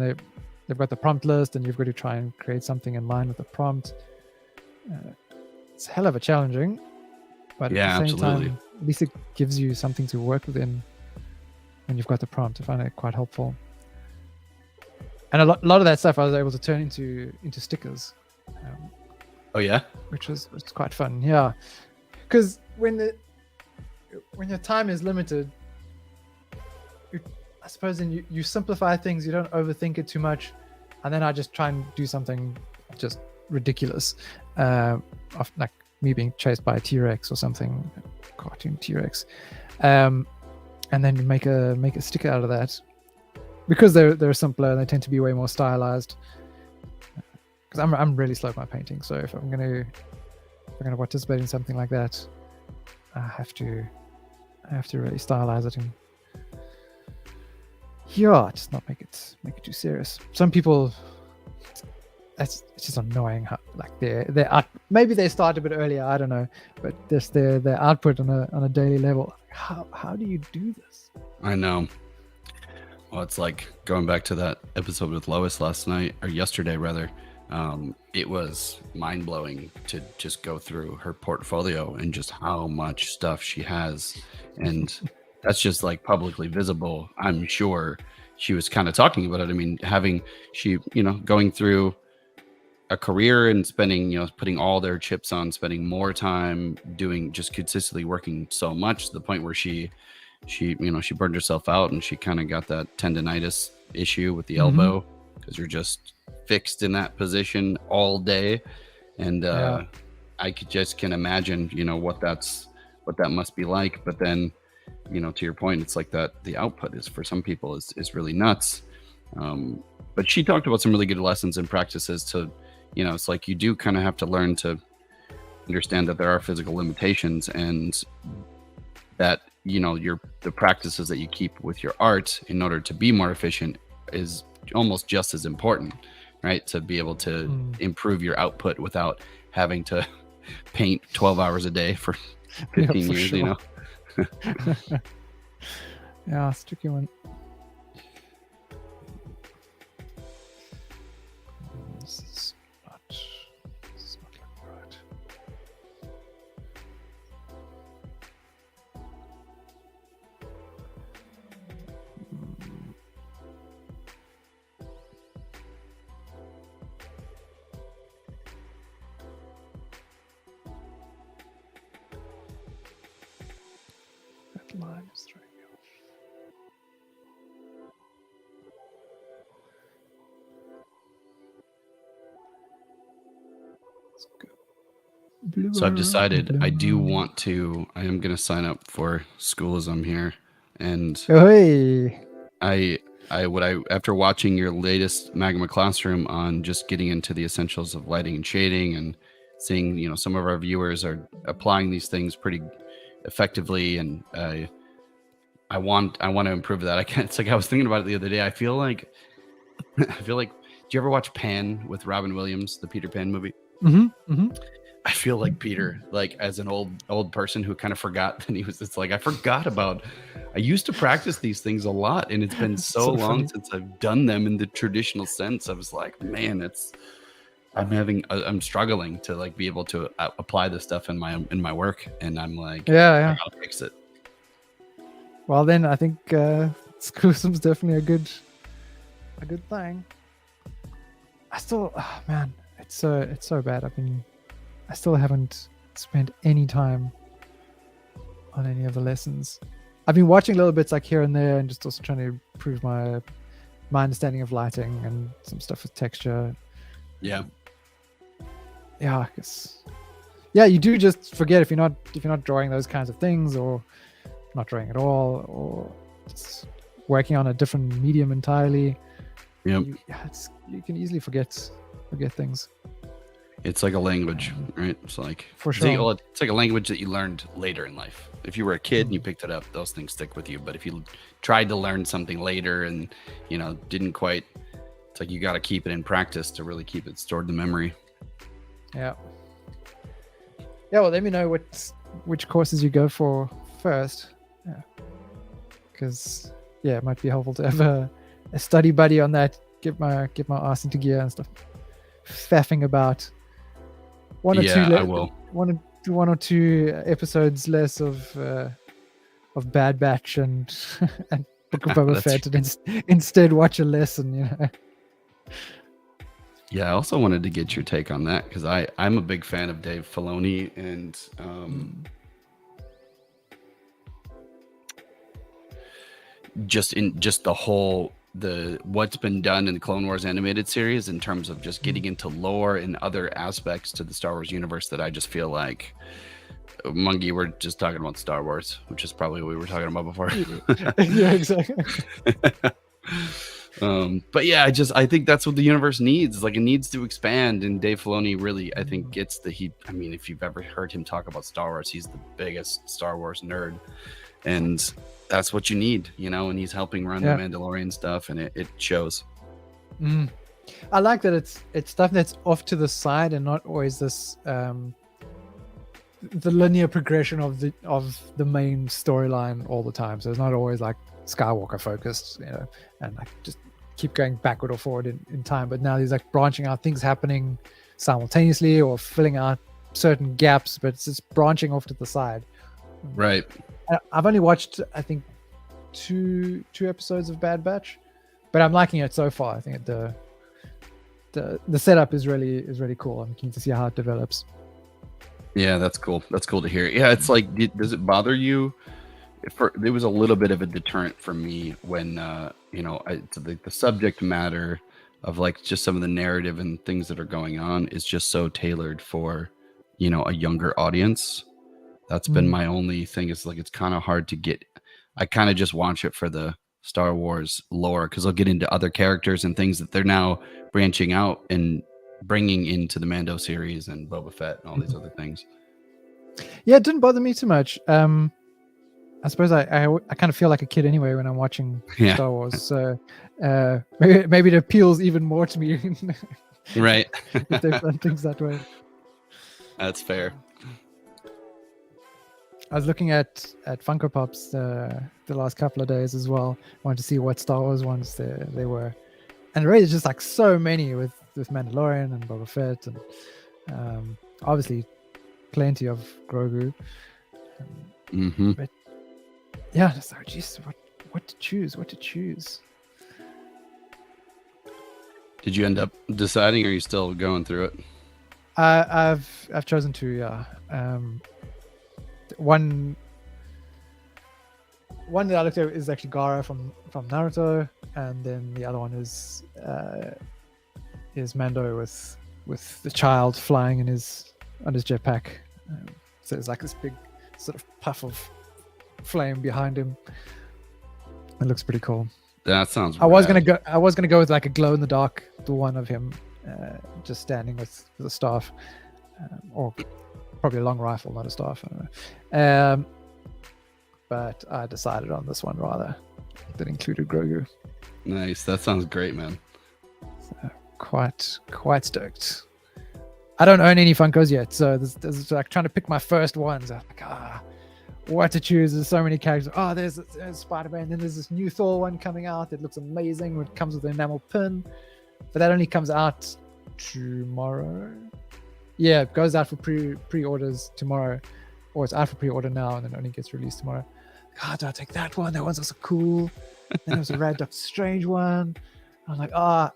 they've got the prompt list and you've got to try and create something in line with the prompt. It's a hell of a challenging, but at the same time, at least it gives you something to work within when you've got the prompt. I find it quite helpful. And a lot of that stuff I was able to turn into stickers. Oh yeah, which was quite fun. Yeah, because when your time is limited, I suppose then you simplify things. You don't overthink it too much, and then I just try and do something just ridiculous, of like me being chased by a T-Rex or something, cartoon T-Rex, and then make a sticker out of that. Because they're simpler and they tend to be way more stylized. Because I'm really slow at my painting, so if I'm gonna participate in something like that, I have to really stylize it and just not make it too serious. Some people, it's just annoying how like their maybe they start a bit earlier, I don't know, but just their output on a daily level. How do you do this? I know. Well, it's like going back to that episode with Lois last night, or yesterday rather. It was mind-blowing to just go through her portfolio and just how much stuff she has. And that's just like publicly visible. I'm sure she was kind of talking about it. I mean, going through a career and spending, putting all their chips on, spending more time doing, just consistently working so much to the point where she burned herself out, and she kind of got that tendonitis issue with the elbow because you're just fixed in that position all day. And I can imagine, what that must be like. But then, to your point, it's like that the output is for some people is really nuts. But she talked about some really good lessons and practices to, it's like you do kind of have to learn to understand that there are physical limitations, and that the practices that you keep with your art in order to be more efficient is almost just as important, right? To be able to improve your output without having to paint 12 hours a day for 15 years, sure. Yeah, it's a tricky one. This is not looking right. That line is throwing me off. Let's go. So I've decided I am going to sign up for Schoolism here. And hey. after watching your latest Magma Classroom on just getting into the essentials of lighting and shading, and seeing, some of our viewers are applying these things pretty effectively, and I want to improve that. It's like I was thinking about it the other day. I feel like you ever watch Pan with Robin Williams, the Peter Pan movie? Mm-hmm. Mm-hmm. I feel like Peter, like as an old person who kind of forgot that he was. It's like I forgot about. I used to practice these things a lot, and it's been so long since I've done them in the traditional sense. I was like, man, I'm struggling to like be able to apply this stuff in my work, and I'm like, I gotta fix it. Well, then I think Screwsom's definitely a good thing. I still, man, it's so bad. I still haven't spent any time on any of the lessons. I've been watching little bits like here and there, and just also trying to improve my understanding of lighting and some stuff with texture. Yeah, I guess. Yeah, you do just forget if you're not drawing those kinds of things, or not drawing at all, or just working on a different medium entirely. Yep. You can easily forget things. It's like a language, right? It's like for sure. It's like a language that you learned later in life. If you were a kid and you picked it up, those things stick with you. But if you tried to learn something later and didn't quite, it's like you got to keep it in practice to really keep it stored in memory. Yeah. Yeah. Well, let me know which courses you go for first. Yeah. Because it might be helpful to have a study buddy on that. Get my ass into gear and stuff. Faffing about. One or two episodes less of Bad Batch and Book of Boba Fett, and instead watch a lesson. Yeah, I also wanted to get your take on that because I'm a big fan of Dave Filoni, and just the whole what's been done in the Clone Wars animated series in terms of just getting into lore and other aspects to the Star Wars universe that I just feel like, Mungie, we're just talking about Star Wars, which is probably what we were talking about before. Yeah, exactly. But yeah, I think that's what the universe needs. Like, it needs to expand, and Dave Filoni really, I think, gets I mean, if you've ever heard him talk about Star Wars, he's the biggest Star Wars nerd, and that's what you need, and he's helping run the Mandalorian stuff, and it shows. I like that it's stuff that's off to the side and not always this the linear progression of the main storyline all the time. So it's not always like Skywalker focused, and like just keep going backward or forward in time. But now he's like branching out, things happening simultaneously or filling out certain gaps, but it's just branching off to the side. Right. I've only watched, I think, two episodes of Bad Batch, but I'm liking it so far. I think the setup is really cool. I'm keen to see how it develops. Yeah, that's cool. That's cool to hear. Yeah, it's like, does it bother you? There was a little bit of a deterrent for me when the subject matter of like just some of the narrative and things that are going on is just so tailored for a younger audience. That's been my only thing. Is like, it's kind of hard to get. I kind of just watch it for the Star Wars lore, because they'll get into other characters and things that they're now branching out and bringing into the Mando series and Boba Fett and all these other things. Yeah, it didn't bother me too much. I suppose I kind of feel like a kid anyway when I'm watching Star Wars. So maybe it appeals even more to me. Right. If they've done things that way. That's fair. I was looking at Funko Pops the last couple of days as well. I wanted to see what Star Wars ones they were. And really, it's just like so many with Mandalorian and Boba Fett, and obviously plenty of Grogu. But yeah, just like, geez, what to choose? What to choose? Did you end up deciding, or are you still going through it? I've chosen to, yeah. One that I looked at is actually Gara from Naruto, and then the other one is Mando with the child flying on his jetpack. So there's like this big sort of puff of flame behind him. It looks pretty cool. That sounds. I was gonna go with like a glow in the dark, the one of him just standing with a staff, or probably a long rifle, not a staff. I don't know. But I decided on this one rather that included Grogu. Nice. That sounds great, man. So, quite stoked. I don't own any Funkos yet, so there's like trying to pick my first ones. I'm like, what to choose? There's so many characters. Oh, there's Spider-Man, then there's this new Thor one coming out that looks amazing. It comes with an enamel pin, but that only comes out tomorrow. Yeah, it goes out for pre-orders tomorrow, or it's out for pre-order now and then only gets released tomorrow. God, I'll take that one. That one's also cool. Then there was a Red Doctor Strange one. I was like,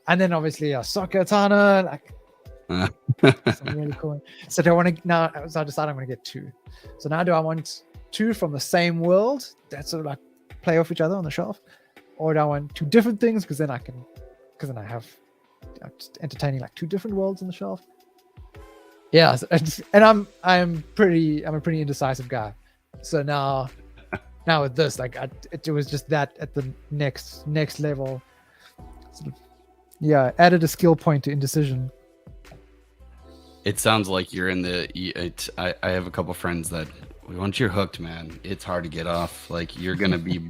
and then obviously Ahsoka Tano, like something really cool. So do I want to now? So I decided I'm going to get 2. So now do I want 2 from the same world that sort of like play off each other on the shelf, or do I want 2 different things? Because then I have just entertaining like 2 different worlds on the shelf. Yeah, and I'm a pretty indecisive guy. So now with this, like it was just that at the next level. Sort of, yeah, added a skill point to indecision. It sounds like you're in the. I have a couple friends that once you're hooked, man, it's hard to get off. Like you're gonna be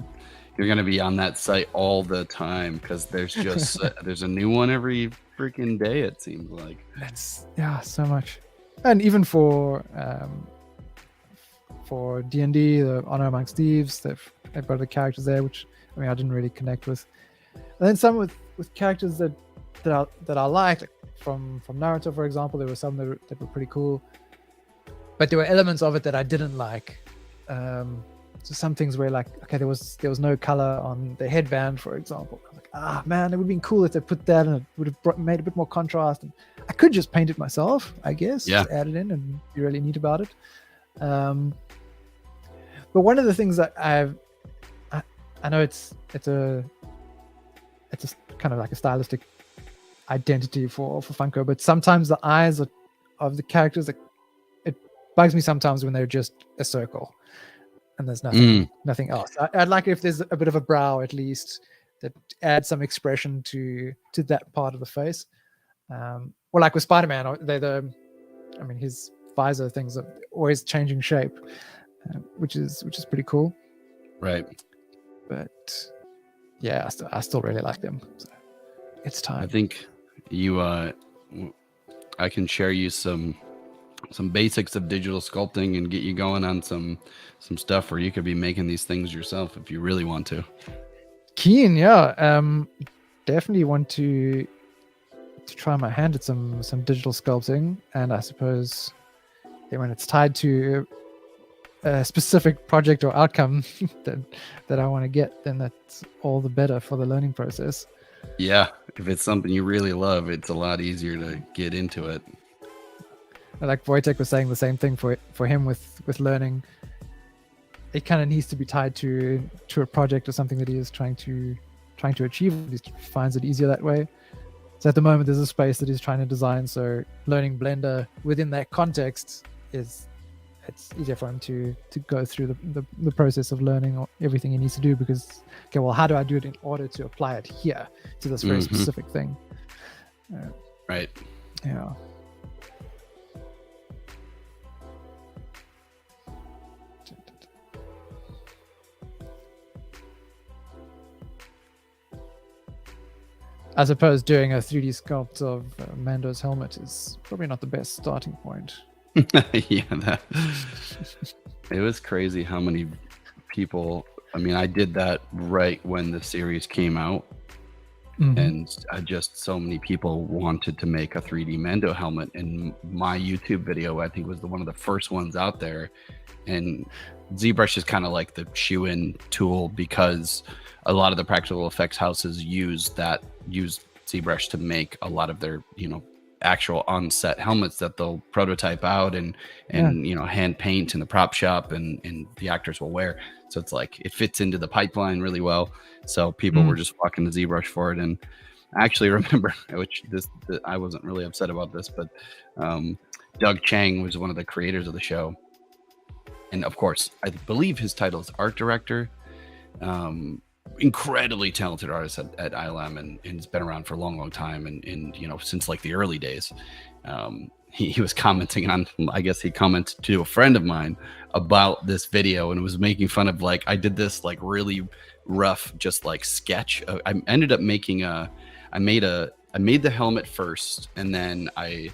on that site all the time because there's just there's a new one every freaking day. It seems like. That's so much, and even for D&D, the Honor Amongst Thieves, they've got the characters there, which I mean I didn't really connect with, and then some with characters that I like from Naruto, for example. There were some that were pretty cool, but there were elements of it that I didn't like. So some things where like, okay, there was no color on the headband, for example. I was like, man, it would have been cool if they put that, and it would have made a bit more contrast. And I could just paint it myself, I guess. Yeah. Just add it in and be really neat about it. But one of the things that I know it's a kind of like a stylistic identity for Funko, but sometimes the eyes of the characters, it bugs me sometimes when they're just a circle and there's nothing else. I'd like it if there's a bit of a brow at least that adds some expression to that part of the face. Or like with Spider-Man, his visor things are always changing shape, which is pretty cool. Right. But yeah, I still really like them. So it's time. I think I can share you some basics of digital sculpting and get you going on some stuff where you could be making these things yourself if you really want to. Keen, yeah. Definitely want to try my hand at some digital sculpting, and I suppose when it's tied to a specific project or outcome that I want to get, then that's all the better for the learning process. Yeah, if it's something you really love, it's a lot easier to get into it. Like Wojtek was saying, the same thing for him with learning. It kind of needs to be tied to a project or something that he is trying to achieve. He finds it easier that way. So at the moment, there's a space that he's trying to design. So learning Blender within that context it's easier for him to go through the process of learning everything he needs to do, because okay, well, how do I do it in order to apply it here to this very specific thing? Right. Yeah. I suppose doing a 3D sculpt of Mando's helmet is probably not the best starting point. Yeah, it was crazy how many people. I mean, I did that right when the series came out, and so many people wanted to make a 3D Mando helmet. And my YouTube video, I think, was one of the first ones out there. And ZBrush is kind of like the shoe-in tool because a lot of the practical effects houses use ZBrush to make a lot of their, actual on-set helmets that they'll prototype out and hand paint in the prop shop and the actors will wear. So it's like it fits into the pipeline really well. So people were just flocking to ZBrush for it. And I actually remember, I wasn't really upset about this, but Doug Chang was one of the creators of the show. And of course, I believe his title is art director. Incredibly talented artist at ILM and has been around for a long time and since like the early days. He was commenting on, I guess he commented to a friend of mine about this video and was making fun of like I did this like really rough just like sketch. I ended up making I made a I made the helmet first, and then I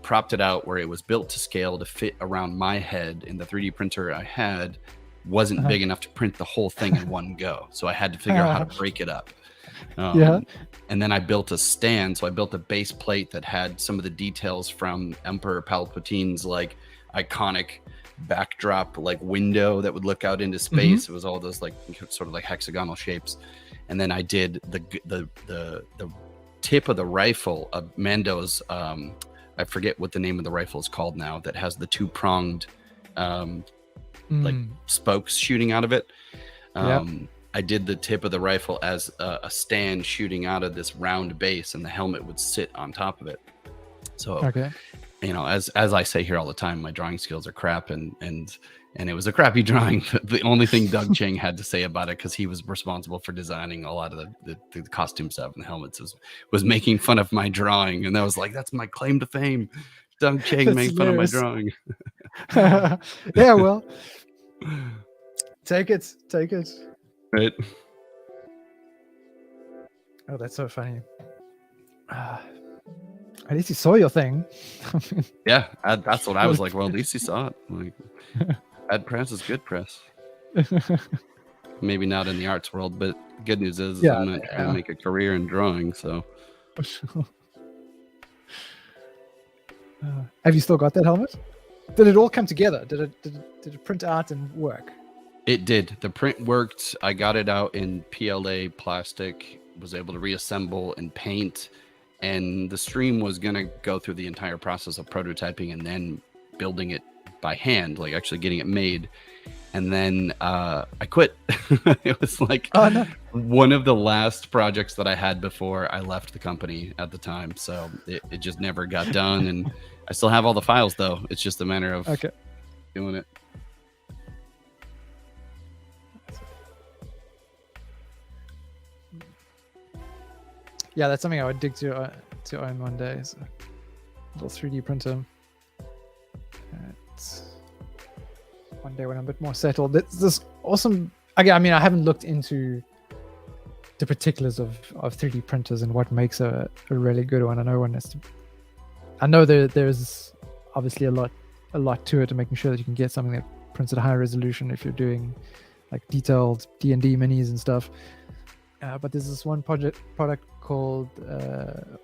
propped it out where it was built to scale to fit around my head, and the 3D printer I had wasn't big enough to print the whole thing in one go. So I had to figure out how to break it up. And then I built a stand. So I built a base plate that had some of the details from Emperor Palpatine's like iconic backdrop, like window that would look out into space. It was all those like sort of like hexagonal shapes. And then I did the tip of the rifle of Mando's. I forget what the name of the rifle is called now, that has the two pronged like spokes shooting out of it. I did the tip of the rifle as a stand shooting out of this round base, and the helmet would sit on top of it. So, you know, as I say here all the time, my drawing skills are crap, and it was a crappy drawing. The only thing Doug Chang had to say about it, because he was responsible for designing a lot of the costume stuff and the helmets, was making fun of my drawing, and that was like, that's my claim to fame. Doug Chang made fun of my drawing. Yeah, well, take it. Right. Oh, that's so funny. At least you saw your thing. Yeah, that's what I was like. Well, at least you saw it. Like, bad press is good press. Maybe not in the arts world, but the good news is I'm not trying to make a career in drawing. So, have you still got that helmet? Did it all come together? Did it print out and work? It did. The print worked. I got it out in PLA plastic, was able to reassemble and paint, and the stream was going to go through the entire process of prototyping and then building it by hand, like actually getting it made. And then I quit. It was like one of the last projects that I had before I left the company at the time. So it just never got done. And I still have all the files, though. It's just a matter of doing it. Yeah, that's something I would dig to own one day. So, little 3D printer. One day when I'm a bit more settled. It's this awesome. I mean, I haven't looked into the particulars of 3D printers and what makes a really good one. I know there's obviously a lot to it, and making sure that you can get something that prints at a high resolution if you're doing like detailed D&D minis and stuff. But there's this one product called a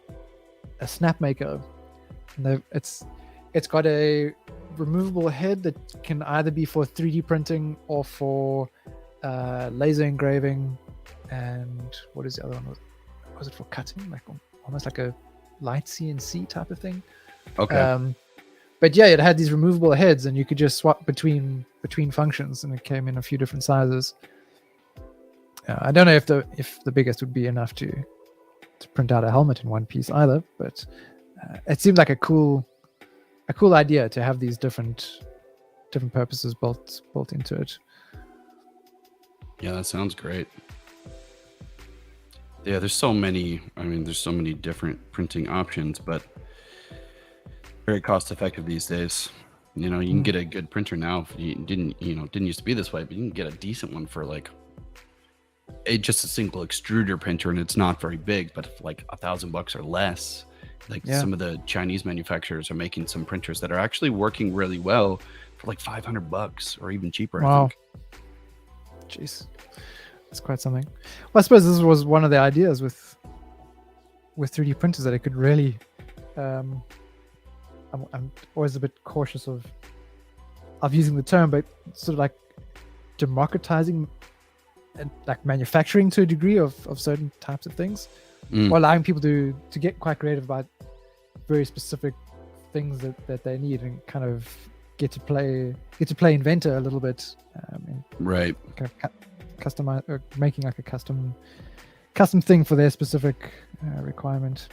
snap maker, and it's got a removable head that can either be for 3D printing or for laser engraving. And what is the other one? Was it for cutting? Like almost like a light CNC type of thing. Okay. But yeah, it had these removable heads, and you could just swap between functions, and it came in a few different sizes. I don't know if the biggest would be enough to print out a helmet in one piece either, but it seemed like a cool idea to have these different purposes built into it. Yeah, that sounds great. Yeah, there's so many different printing options, but very cost effective these days. You know, you can get a good printer now. Didn't used to be this way, but you can get a decent one for like just a single extruder printer, and it's not very big, but like $1,000 or less. Like some of the Chinese manufacturers are making some printers that are actually working really well for like $500 or even cheaper. Wow. I think. Jeez, that's quite something. Well, I suppose this was one of the ideas with 3D printers, that it could really. I'm always a bit cautious of using the term, but sort of like democratizing and like manufacturing to a degree of certain types of things, or allowing people to get quite creative about very specific things that they need, and kind of get to play inventor a little bit, right? Kind of customize, or making like a custom thing for their specific requirement.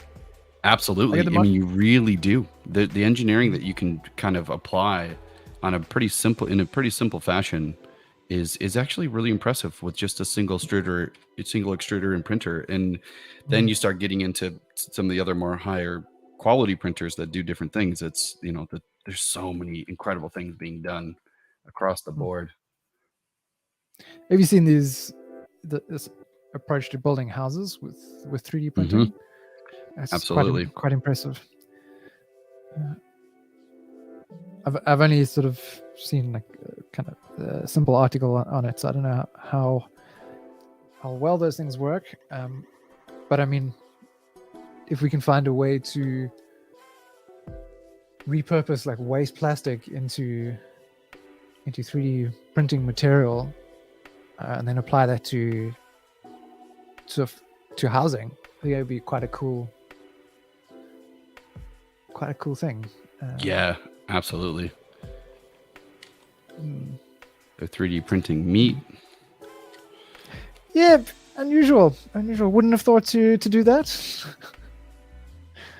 Absolutely. I mean, you really do. The engineering that you can kind of apply in a pretty simple fashion is actually really impressive with just a single extruder and printer. And then you start getting into some of the other more higher quality printers that do different things. It's, there's so many incredible things being done across the board. Have you seen this approach to building houses with 3D printing? That's Absolutely. quite impressive. I've only sort of seen like kind of a simple article on it, so I don't know how well those things work. But I mean, if we can find a way to repurpose like waste plastic into 3D printing material, and then apply that to housing, I think it would be quite a cool thing. Yeah, absolutely. Mm. They're 3D printing meat. Yeah, unusual. Wouldn't have thought to do that.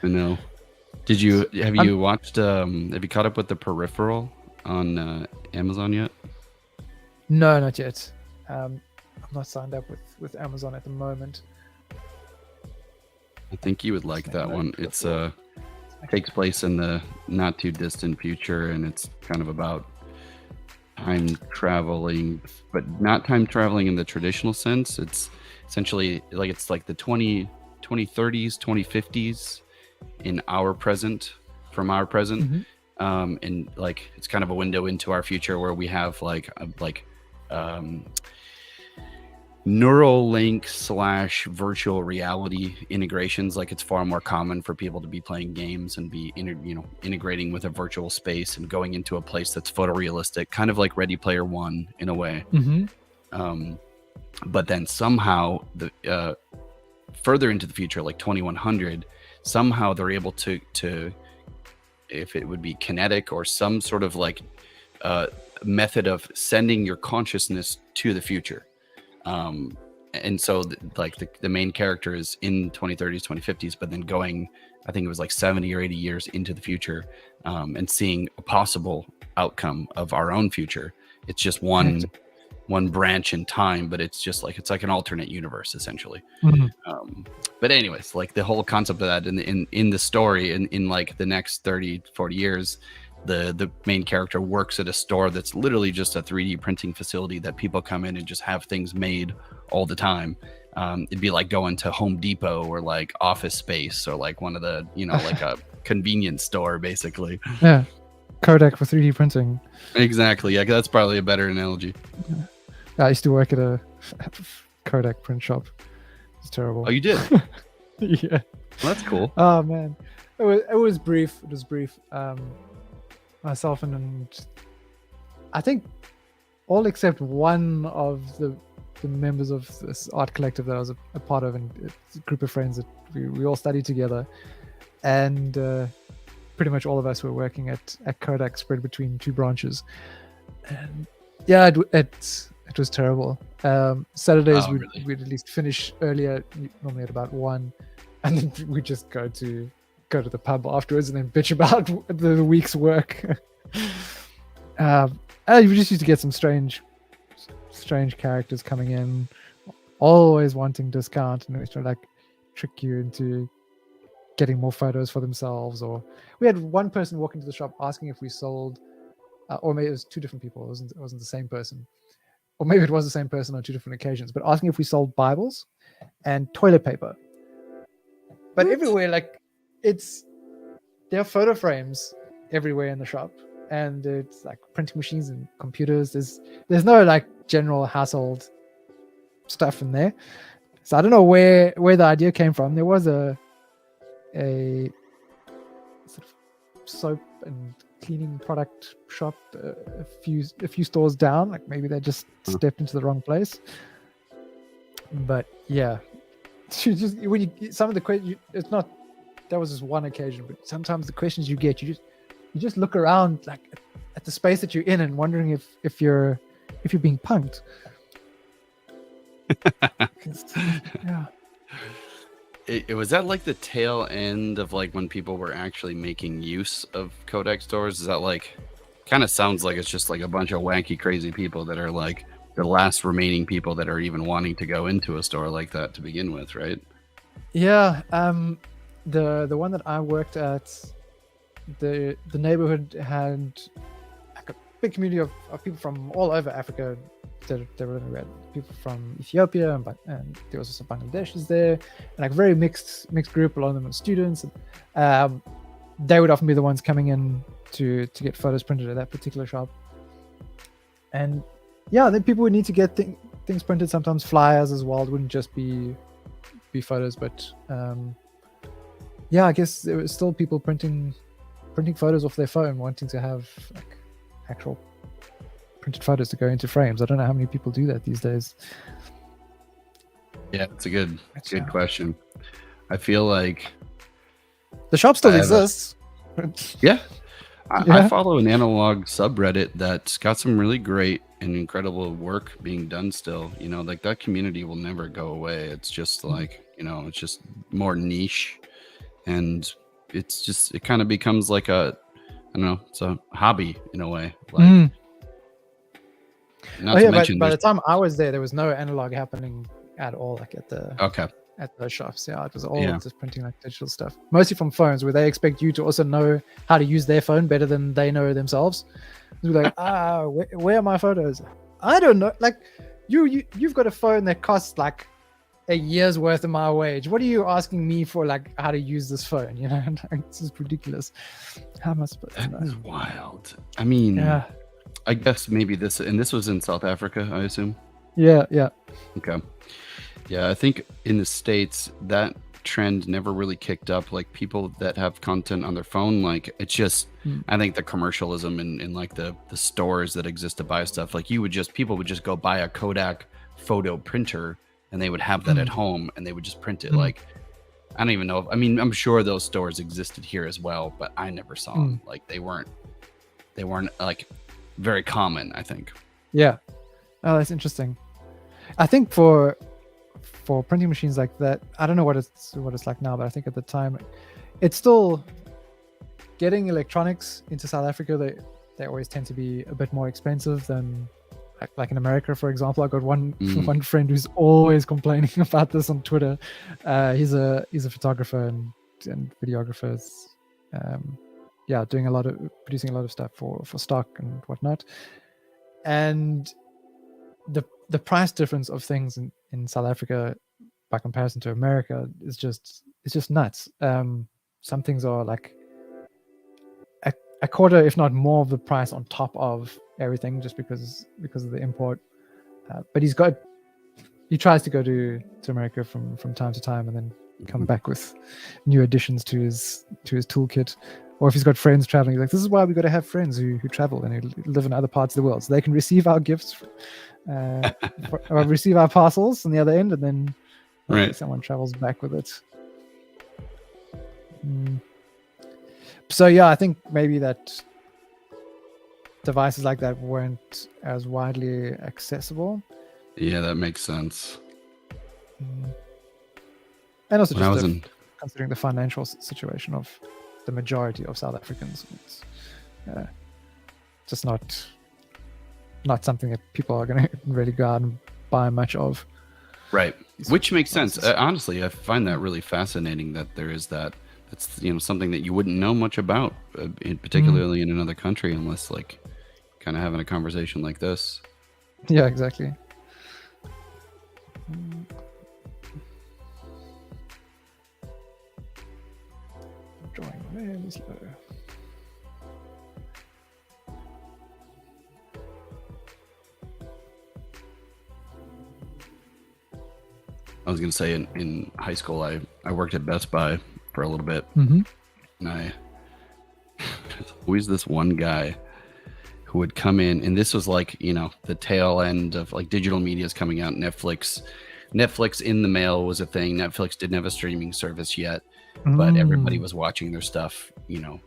I know. Have you watched? Have you caught up with The Peripheral on Amazon yet? No, not yet. I'm not signed up with Amazon at the moment. I think you would like that one. It's takes place in the not too distant future, and it's kind of about time traveling, but not time traveling in the traditional sense. It's essentially like it's like the 2030s, 2050s in our present, from our present. Mm-hmm. And like it's kind of a window into our future where we have neural link / virtual reality integrations. Like it's far more common for people to be playing games and be integrating with a virtual space and going into a place that's photorealistic, kind of like Ready Player One in a way. Mm-hmm. But then somehow the further into the future, like 2100, somehow they're able to if it would be kinetic or some sort of like method of sending your consciousness to the future. And so the main character is in 2030s, 2050s, but then going, I think it was like 70 or 80 years into the future, and seeing a possible outcome of our own future. It's just one branch in time, but it's like an alternate universe essentially. Mm-hmm. But anyways, like the whole concept of that in the story in like the next 30, 40 years, the main character works at a store that's literally just a 3D printing facility that people come in and just have things made all the time. It'd be like going to Home Depot or like Office Space or like one of the, like a convenience store, basically. Yeah. Kodak for 3D printing. Exactly. Yeah, that's probably a better analogy. Yeah. I used to work at a Kodak print shop. It's terrible. Oh, you did? Yeah. Well, that's cool. Oh man, it was brief. It was brief. Myself and I think all except one of the members of this art collective that I was a part of, and it's a group of friends that we all studied together, and pretty much all of us were working at Kodak, spread between two branches. And yeah, it was terrible. Saturdays we'd at least finish earlier, normally at about 1, and then we'd just go to the pub afterwards and then bitch about the week's work. We just used to get some strange characters coming in, always wanting discount, and we try to like trick you into getting more photos for themselves. Or we had one person walk into the shop asking if we sold, or maybe it was two different people. It wasn't the same person, or maybe it was the same person on two different occasions, but asking if we sold Bibles and toilet paper. But everywhere, like there are photo frames everywhere in the shop, and it's like printing machines and computers. There's no like general household stuff in there. So I don't know where the idea came from. There was a sort of soap and cleaning product shop a few stores down. Like maybe they just stepped into the wrong place. But yeah, just when some of the questions, it's not. That was just one occasion, but sometimes the questions you get, you just look around like at the space that you're in and wondering if you're being punked. Yeah. It was that like the tail end of like when people were actually making use of Kodak stores? Is that like kind of sounds like it's just like a bunch of wacky, crazy people that are like the last remaining people that are even wanting to go into a store like that to begin with, right? Yeah. The one that I worked at, the neighborhood had like a big community of people from all over Africa that were people from Ethiopia, and there was also Bangladeshis there, and like very mixed group. A lot of them were students. And, they would often be the ones coming in to get photos printed at that particular shop. And yeah, then people would need to get things printed. Sometimes flyers as well. It wouldn't just be photos, but yeah, I guess there was still people printing photos off their phone, wanting to have like actual printed photos to go into frames. I don't know how many people do that these days. Yeah, it's a good question. I feel like the shop still exists. Yeah. I follow an analog subreddit that's got some really great and incredible work being done still. You know, like that community will never go away. It's just like, you know, it's just more niche, and it kind of becomes like a, I don't know, it's a hobby in a way. Like, not to mention, by the time I was there was no analog happening at all, like at those shops. Yeah, it was all just printing like digital stuff, mostly from phones, where they expect you to also know how to use their phone better than they know themselves. It's like, where are my photos? I don't know. Like, you've got a phone that costs like a year's worth of my wage. What are you asking me for, like, how to use this phone? You know, it's just ridiculous. How am I supposed to know? That is wild. I mean, I guess maybe this was in South Africa, I assume. Yeah. Okay. Yeah, I think in the States that trend never really kicked up. Like, people that have content on their phone, like, it's just I think the commercialism in like the stores that exist to buy stuff, like people would just go buy a Kodak photo printer and they would have that at home and they would just print it. Like, I don't even know. I mean, I'm sure those stores existed here as well, but I never saw them. Like, they weren't like very common, I think. Yeah. Oh, that's interesting. I think for printing machines like that, I don't know what it's like now, but I think at the time, it's still getting electronics into South Africa. They always tend to be a bit more expensive than like in America, for example. I got one friend who's always complaining about this on Twitter. He's a photographer and videographer. Producing a lot of stuff for stock and whatnot. And the price difference of things in South Africa by comparison to America is just nuts. Some things are like a quarter, if not more, of the price on top of everything, just because of the import. But he tries to go to America from time to time, and then come back with new additions to his toolkit. Or if he's got friends traveling, he's like, this is why we got to have friends who travel and who live in other parts of the world, so they can receive our gifts, or receive our parcels on the other end, and then someone travels back with it. So yeah, I think maybe that devices like that weren't as widely accessible. Yeah, that makes sense. And also considering the financial situation of the majority of South Africans, it's just not something that people are going to really go out and buy much of. Right. Which makes sense. Honestly, I find that really fascinating that there is that. It's, you know, something that you wouldn't know much about, particularly in another country, unless like kind of having a conversation like this. Yeah, exactly. Drawing really slow. I was going to say in high school, I worked at Best Buy for a little bit. And there's always this one guy who would come in, and this was like, you know, the tail end of like digital media's coming out. Netflix in the mail was a thing. Netflix didn't have a streaming service yet, but everybody was watching their stuff, you know,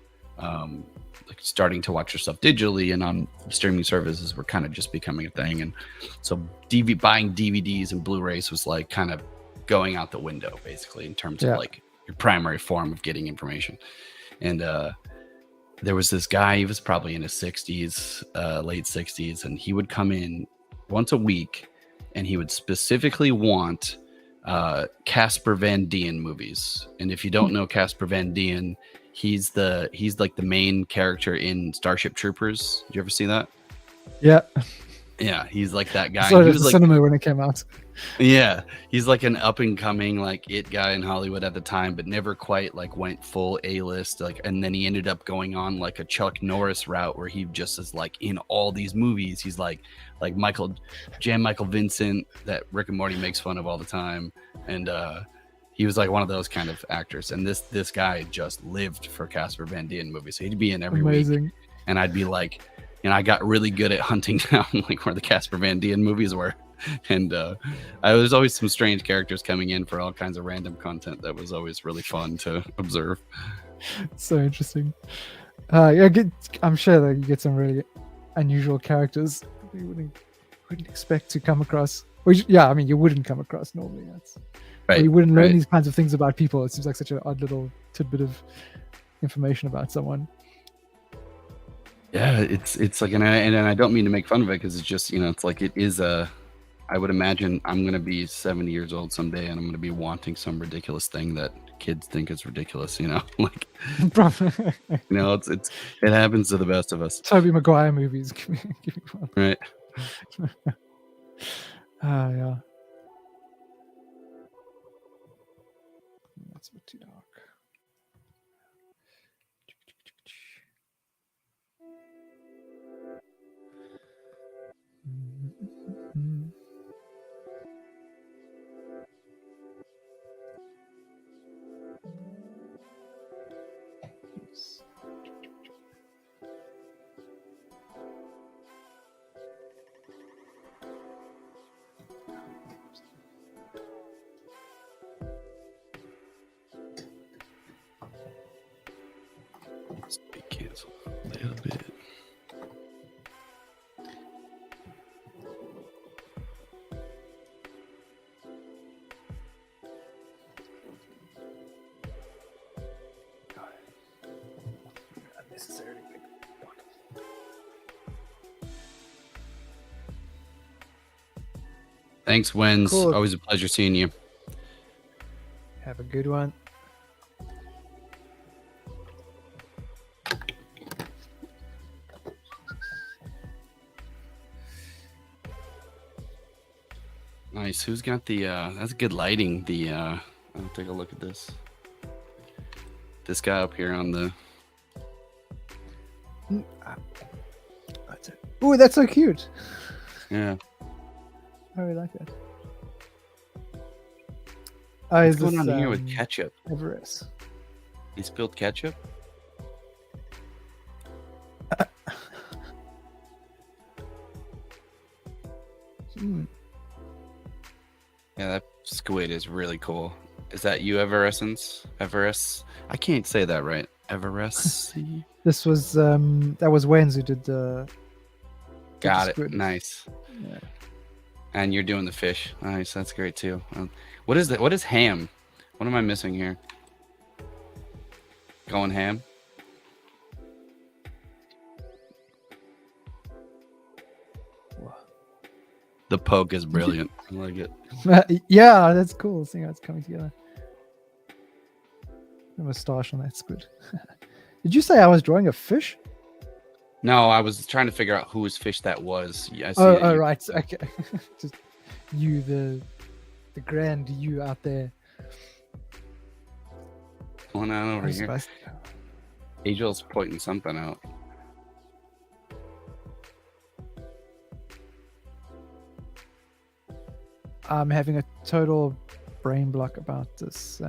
like starting to watch their stuff digitally, and on streaming services were kind of just becoming a thing. And so buying DVDs and Blu-rays was like kind of going out the window, basically, in terms of like your primary form of getting information. And there was this guy, he was probably in his 60s, late 60s, and he would come in once a week, and he would specifically want Casper Van Dien movies. And if you don't know Casper Van Dien, he's like the main character in Starship Troopers. Did you ever see that? Yeah. Yeah, he's like that guy. I saw it He at was the like, cinema when it came out. yeah, he's like an up and coming like it guy in Hollywood at the time, but never quite like went full A-list. Like, and then he ended up going on like a Chuck Norris route where he just is like in all these movies. He's like Michael Vincent that Rick and Morty makes fun of all the time, and he was like one of those kind of actors. And this guy just lived for Casper Van Dien movies. So he'd be in every week, and I'd be like, I got really good at hunting down like where the Casper Van Dien movies were. And there's always some strange characters coming in for all kinds of random content that was always really fun to observe. So interesting. Yeah, I'm sure that you get some really unusual characters you wouldn't expect to come across. Yeah, I mean, you wouldn't come across normally. Right. You wouldn't learn these kinds of things about people. It seems like such an odd little tidbit of information about someone. Yeah, it's like, and I don't mean to make fun of it because it's just, it's like it is I would imagine I'm going to be 70 years old someday and I'm going to be wanting some ridiculous thing that kids think is ridiculous, like, it happens to the best of us. Tobey Maguire movies. Give me one. Right. Yeah. That's a bit too dark. Let's be canceled a little bit. Unnecessarily big bottle. Thanks, Wens. Cool. Always a pleasure seeing you. Have a good one. Nice. Who's got the that's good lighting. I'll take a look at this. This guy up here on the Oh, that's so cute. Yeah. I really like that. What's going on here with ketchup? Everest. He spilled ketchup? Yeah, that squid is really cool. Is that you, Everest? I can't say that right. Everest. This was that was Wens who did the. Got it. Nice. Yeah. And you're doing the fish. Nice. That's great too. What is that? What is ham? What am I missing here? Going ham? The poke is brilliant. I like it. Yeah, that's cool. Seeing how it's coming together. The moustache on that squid. Did you say I was drawing a fish? No, I was trying to figure out whose fish that was. Yeah, right. Okay. Just you, the grand you out there. Going on over here. Angel's pointing something out. I'm having a total brain block about this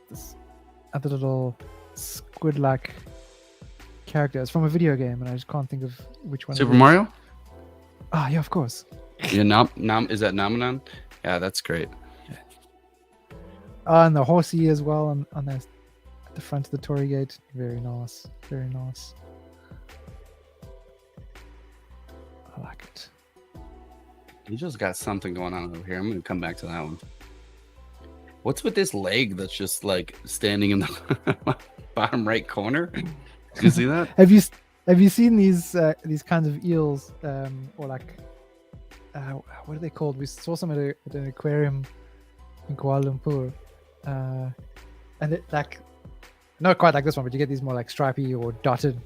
this other little squid-like character. It's from a video game, and I just can't think of which one. Super Mario? Ah, yeah, of course. Yeah, is that Nomenon? Yeah, that's great. Yeah. And the horsey as well on at the front of the Torii Gate. Very nice. Very nice. I like it. You just got something going on over here. I'm going to come back to that one. What's with this leg that's just like standing in the bottom right corner? Did you see that? Have you seen these kinds of eels or like what are they called? We saw some at an aquarium in Kuala Lumpur, and it like not quite like this one, but you get these more like stripy or dotted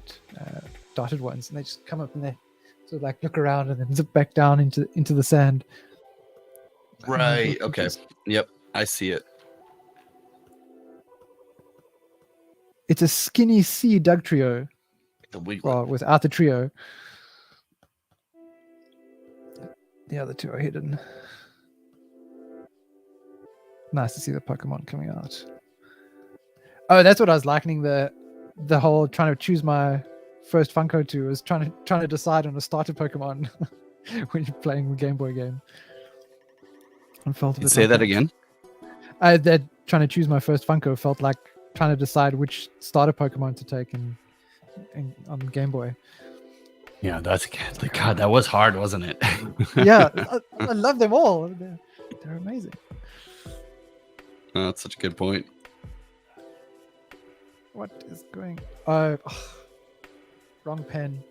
ones, and they just come up and they're to like look around and then zip back down into the sand. Right. Okay. Yep. I see it. It's a skinny C Doug trio. Well, without the trio. The other two are hidden. Nice to see the Pokemon coming out. Oh, that's what I was likening the whole trying to choose my first Funko to, is trying to decide on a starter Pokemon when you're playing the Game Boy game. I felt a bit say like that again. That trying to choose my first Funko felt like trying to decide which starter Pokemon to take in on Game Boy. Yeah, that's God. That was hard, wasn't it? Yeah, I love them all. They're amazing. Oh, that's such a good point. What is going? Oh, wrong pen.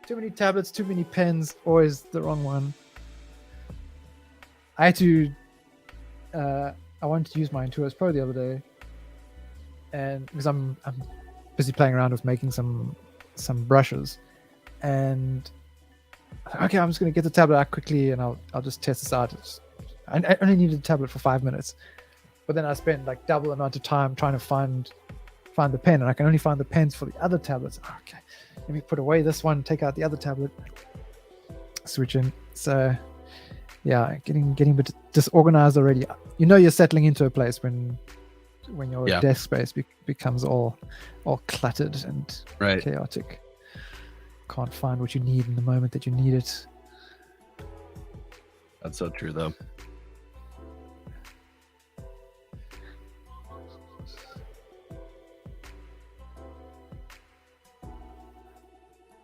Too many tablets, too many pens. Always the wrong one. I had to. I wanted to use my Intuos Pro the other day, and because I'm busy playing around with making some brushes, and okay, I'm just gonna get the tablet out quickly, and I'll just test this out. I only needed a tablet for 5 minutes, but then I spent like double the amount of time trying to find the pen, and I can only find the pens for the other tablets. Okay, let me put away this one, take out the other tablet, switch in. So yeah, getting a bit disorganized already. You know, you're settling into a place when your desk space becomes all cluttered and chaotic. Can't find what you need in the moment that you need it. That's so true, though.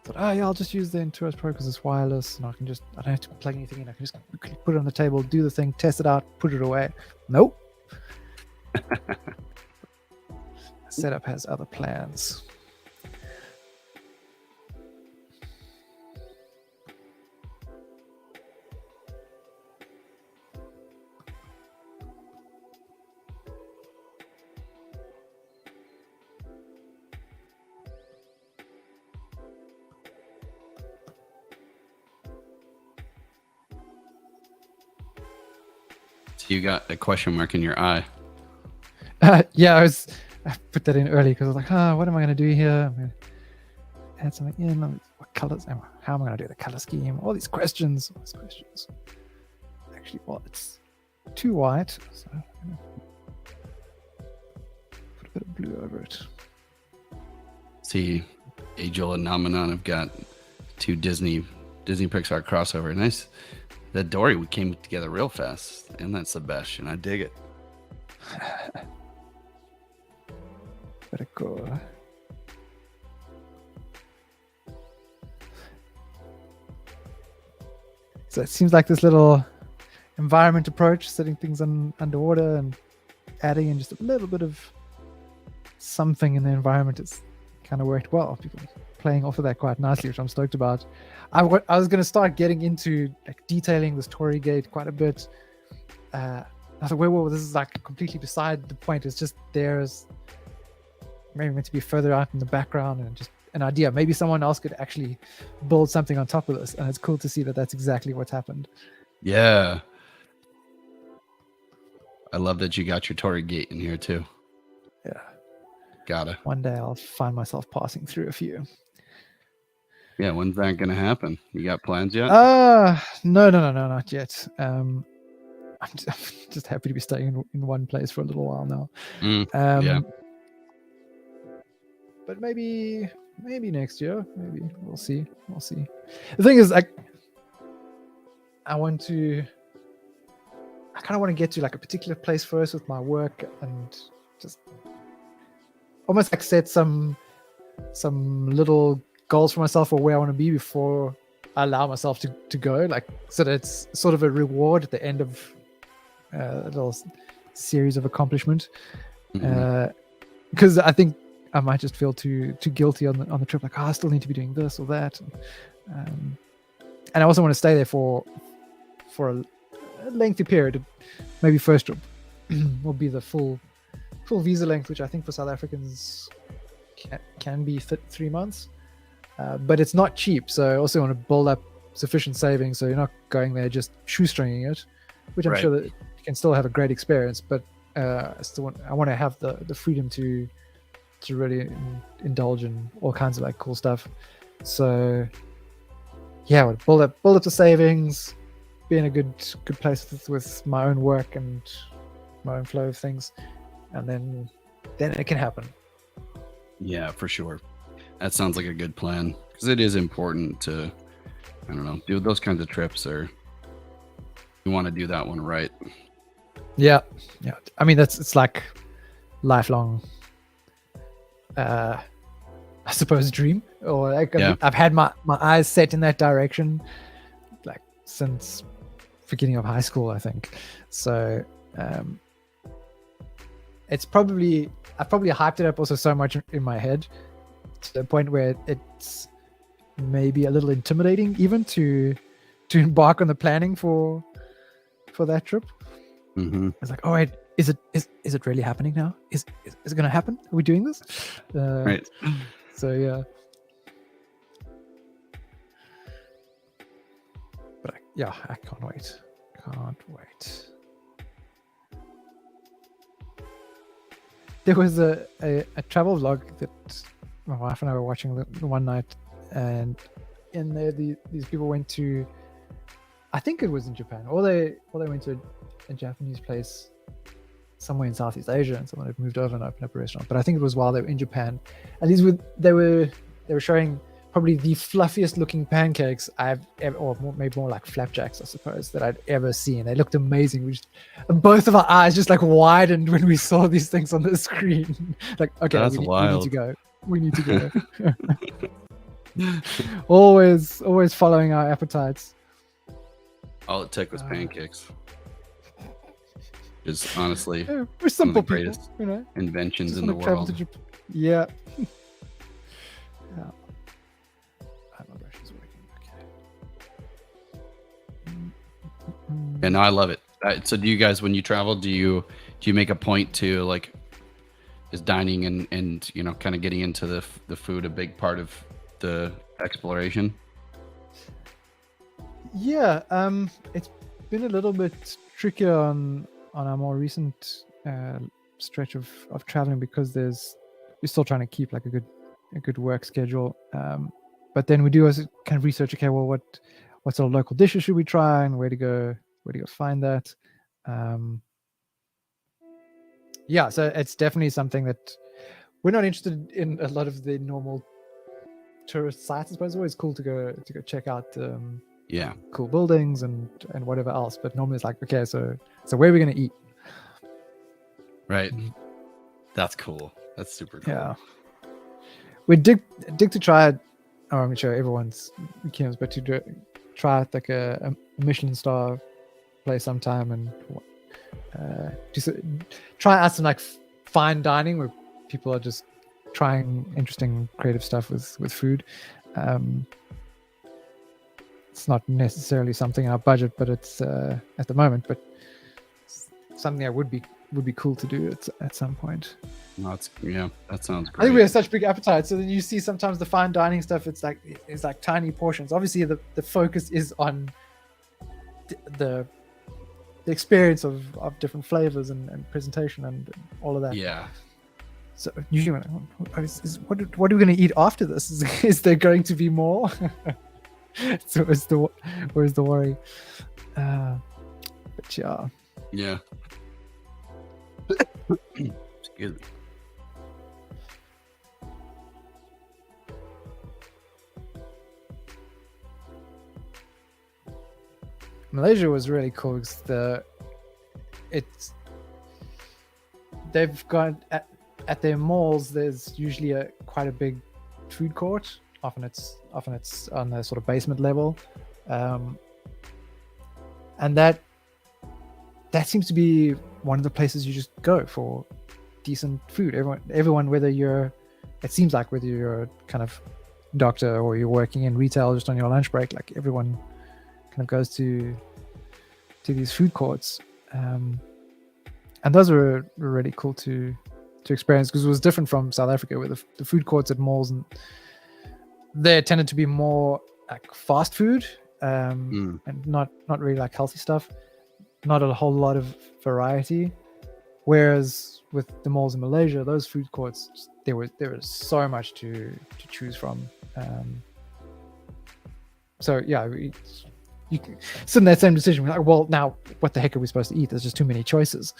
Thought, I'll just use the Intuos Pro because it's wireless, and I don't have to plug anything in. I can just quickly put it on the table, do the thing, test it out, put it away. Nope. Setup has other plans. So you got a question mark in your eye. Yeah, I put that in early because I was like, what am I going to do here? I'm going to add something in. What colors? How am I going to do the color scheme? All these questions. Actually, it's too white, so I'm going to put a bit of blue over it. See, age-old phenomenon. I've got two Disney Pixar crossover. Nice. That Dory, we came together real fast, and that's Sebastian. I dig it. Very cool. So it seems like this little environment approach, setting things underwater and adding in just a little bit of something in the environment, has kind of worked well. People playing off of that quite nicely, which I'm stoked about. I was going to start getting into like detailing this Torii gate quite a bit. I thought, well, this is like completely beside the point. It's just there's maybe meant to be further out in the background and just an idea. Maybe someone else could actually build something on top of this, and it's cool to see that that's exactly what's happened. Yeah, I love that you got your Torii gate in here too. Yeah, gotta. One day I'll find myself passing through a few. Yeah, when's that gonna happen? You got plans yet? No, not yet. I'm just happy to be staying in one place for a little while now. Yeah. But maybe next year. Maybe we'll see. The thing is, I kind of want to get to like a particular place first with my work and just almost like set some little goals for myself or where I want to be before I allow myself to go, like, so that it's sort of a reward at the end of a little series of accomplishment. Because I think I might just feel too guilty on the trip, like, I still need to be doing this or that, and I also want to stay there for a lengthy period. Maybe first will be the full visa length, which I think for South Africans can be 3 months. but it's not cheap. So I also want to build up sufficient savings so you're not going there just shoestringing it, which I'm Right. sure that you can still have a great experience, but I want to have the freedom to really indulge in all kinds of like cool stuff. So yeah, I would build up the savings, be in a good place with my own work and my own flow of things, and then it can happen. Yeah, for sure. That sounds like a good plan, because it is important to, I don't know, do those kinds of trips, or you want to do that one right. Yeah. I mean, it's like lifelong, I suppose, dream, or like I've had my eyes set in that direction, like since beginning of high school, I think. So it's probably I've probably hyped it up also so much in my head to the point where it's maybe a little intimidating even to embark on the planning for that trip. Mm-hmm. It's like, oh wait, is it really happening now? Is it going to happen? Are we doing this? Right. So yeah. But I can't wait. There was a travel vlog that my wife and I were watching the one night, and in there these people went to, I think it was in Japan, or they went to a Japanese place somewhere in Southeast Asia, and someone had moved over and opened up a restaurant. But I think it was while they were in Japan, and they were showing probably the fluffiest looking pancakes I've ever, or maybe more like flapjacks, I suppose, that I'd ever seen. They looked amazing. Both of our eyes just like widened when we saw these things on the screen. Like, okay, we need to go. We need to go. always following our appetites. All it took was pancakes. Is honestly we're simple one of the greatest people, you know, inventions in the world. Yeah. My brush is working. Okay. And I love it. So do you guys, when you travel, do you make a point to like, is dining and you know, kind of getting into the food a big part of the exploration? Yeah, it's been a little bit trickier on our more recent stretch of traveling, because we're still trying to keep like a good work schedule. But then we do also kind of research. Okay, well, what sort of local dishes should we try, and where to go find that? Yeah, so it's definitely something that we're not interested in. A lot of the normal tourist sites, I suppose. It's always cool to go check out. Cool buildings and whatever else. But normally it's like, okay, so where are we gonna eat? Right. That's cool. That's super cool. Yeah. We dig to try it. Oh, I'm sure everyone's keen, but to try it like a Michelin star place sometime, and just try out some like fine dining where people are just trying interesting creative stuff with food. It's not necessarily something in our budget, but it's at the moment, but something that would be cool to do at some point. That sounds great. I think we have such big appetite, so then you see sometimes the fine dining stuff, it's like tiny portions. Obviously the focus is on the experience of different flavors and presentation and all of that. Yeah. So usually what are we going to eat after this? Is there going to be more? So where's the worry? But yeah. Yeah. Excuse me. Malaysia was really cool because they've got at their malls. There's usually quite a big food court. Often it's on the sort of basement level, and that seems to be one of the places you just go for decent food. Everyone, whether you're a kind of doctor or you're working in retail just on your lunch break, like everyone kind of goes to these food courts, and those were really cool to experience, because it was different from South Africa, where the food courts at malls and there tended to be more like fast food, and not really like healthy stuff. Not a whole lot of variety. Whereas with the malls in Malaysia, those food courts, there was so much to choose from. So yeah, you can sit in that same decision. We're like, well, now what the heck are we supposed to eat? There's just too many choices.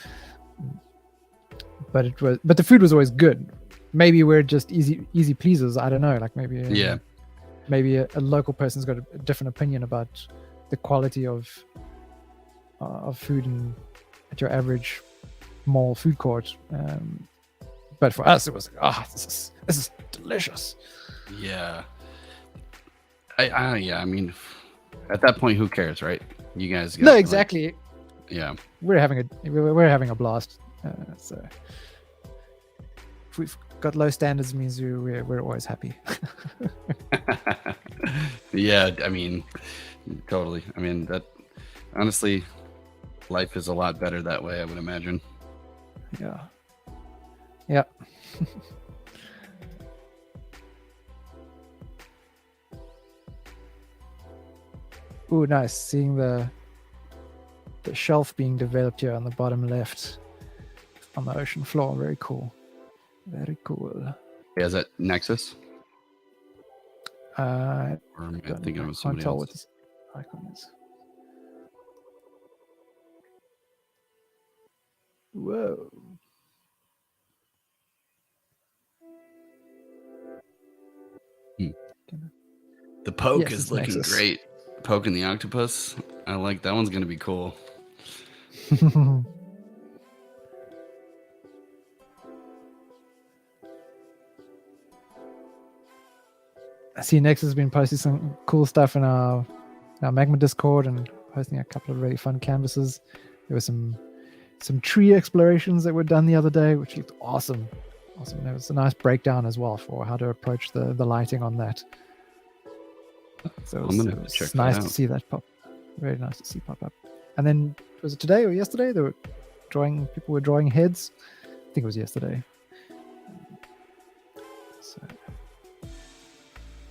But the food was always good. Maybe we're just easy pleasers. I don't know. Like maybe maybe a local person's got a different opinion about the quality of food at your average mall food court. But for us, it was like, this is delicious. Yeah. I mean, at that point, who cares, right? You guys. No, exactly. Like, yeah. We're having a blast. So if we've got low standards, means we're always happy. Yeah, I mean, totally. I mean, that honestly, life is a lot better that way, I would imagine. Yeah. Ooh, nice. Seeing the shelf being developed here on the bottom left on the ocean floor. Very cool. Very cool. Yeah, is that Nexus? Or am I thinking of somebody else? What this icon is. Whoa. The poke is looking great. Poking the octopus. I like that one's gonna be cool. I see Nexus has been posting some cool stuff in our Magma Discord and posting a couple of really fun canvases. There were some tree explorations that were done the other day, which looked awesome. There was a nice breakdown as well for how to approach the lighting on that. So it was nice to see that pop. Very nice to see pop up. And then was it today or yesterday? People were drawing heads. I think it was yesterday. So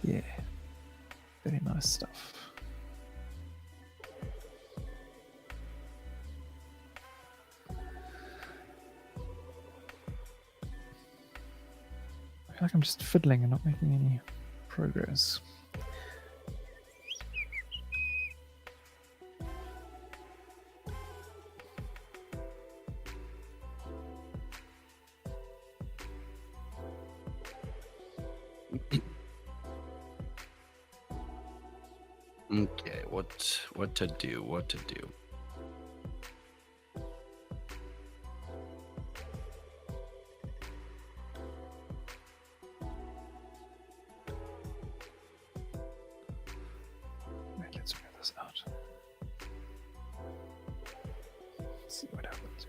yeah, very nice stuff. I feel like I'm just fiddling and not making any progress. Okay, what to do? Let's figure this out. Let's see what happens.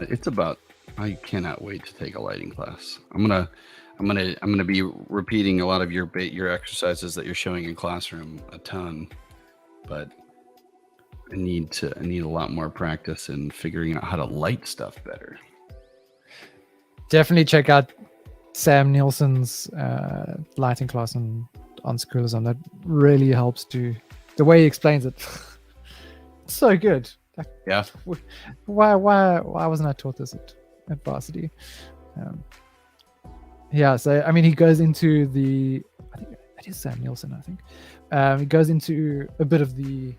It's about. I cannot wait to take a lighting class. I'm gonna be repeating a lot of your exercises that you're showing in classroom a ton, but I need a lot more practice in figuring out how to light stuff better. Definitely check out Sam Nielsen's lighting class on Schoolism. That really helps to the way he explains it. It's so good. Like, yeah. Why wasn't I taught this at varsity? Yeah. So I mean, he goes into I think it is Sam Nielsen. I think he goes into a bit of the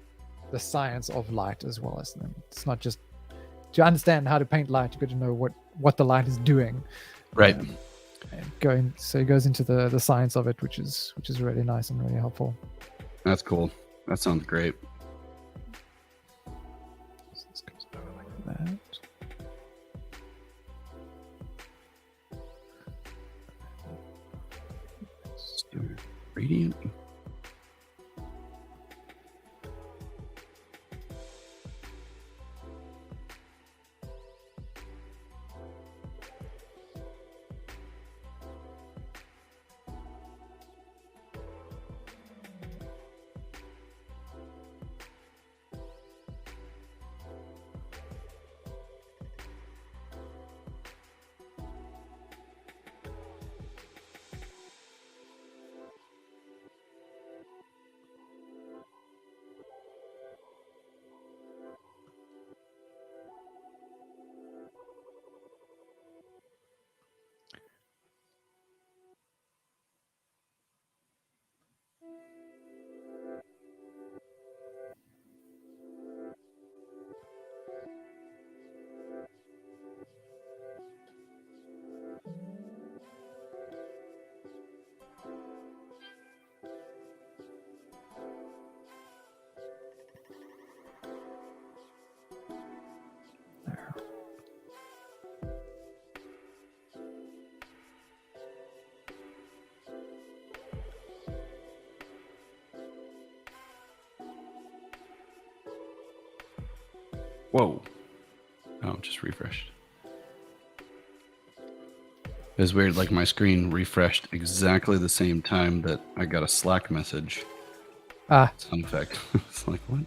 science of light as well as them. It's not just to understand how to paint light. You've got to know what the light is doing. Right. So he goes into the science of it, which is really nice and really helpful. That's cool. That sounds great. So this goes over like that. Let's do radiant. Whoa. Oh, just refreshed. It's weird, like my screen refreshed exactly the same time that I got a Slack message. Sound effect. It's like, what?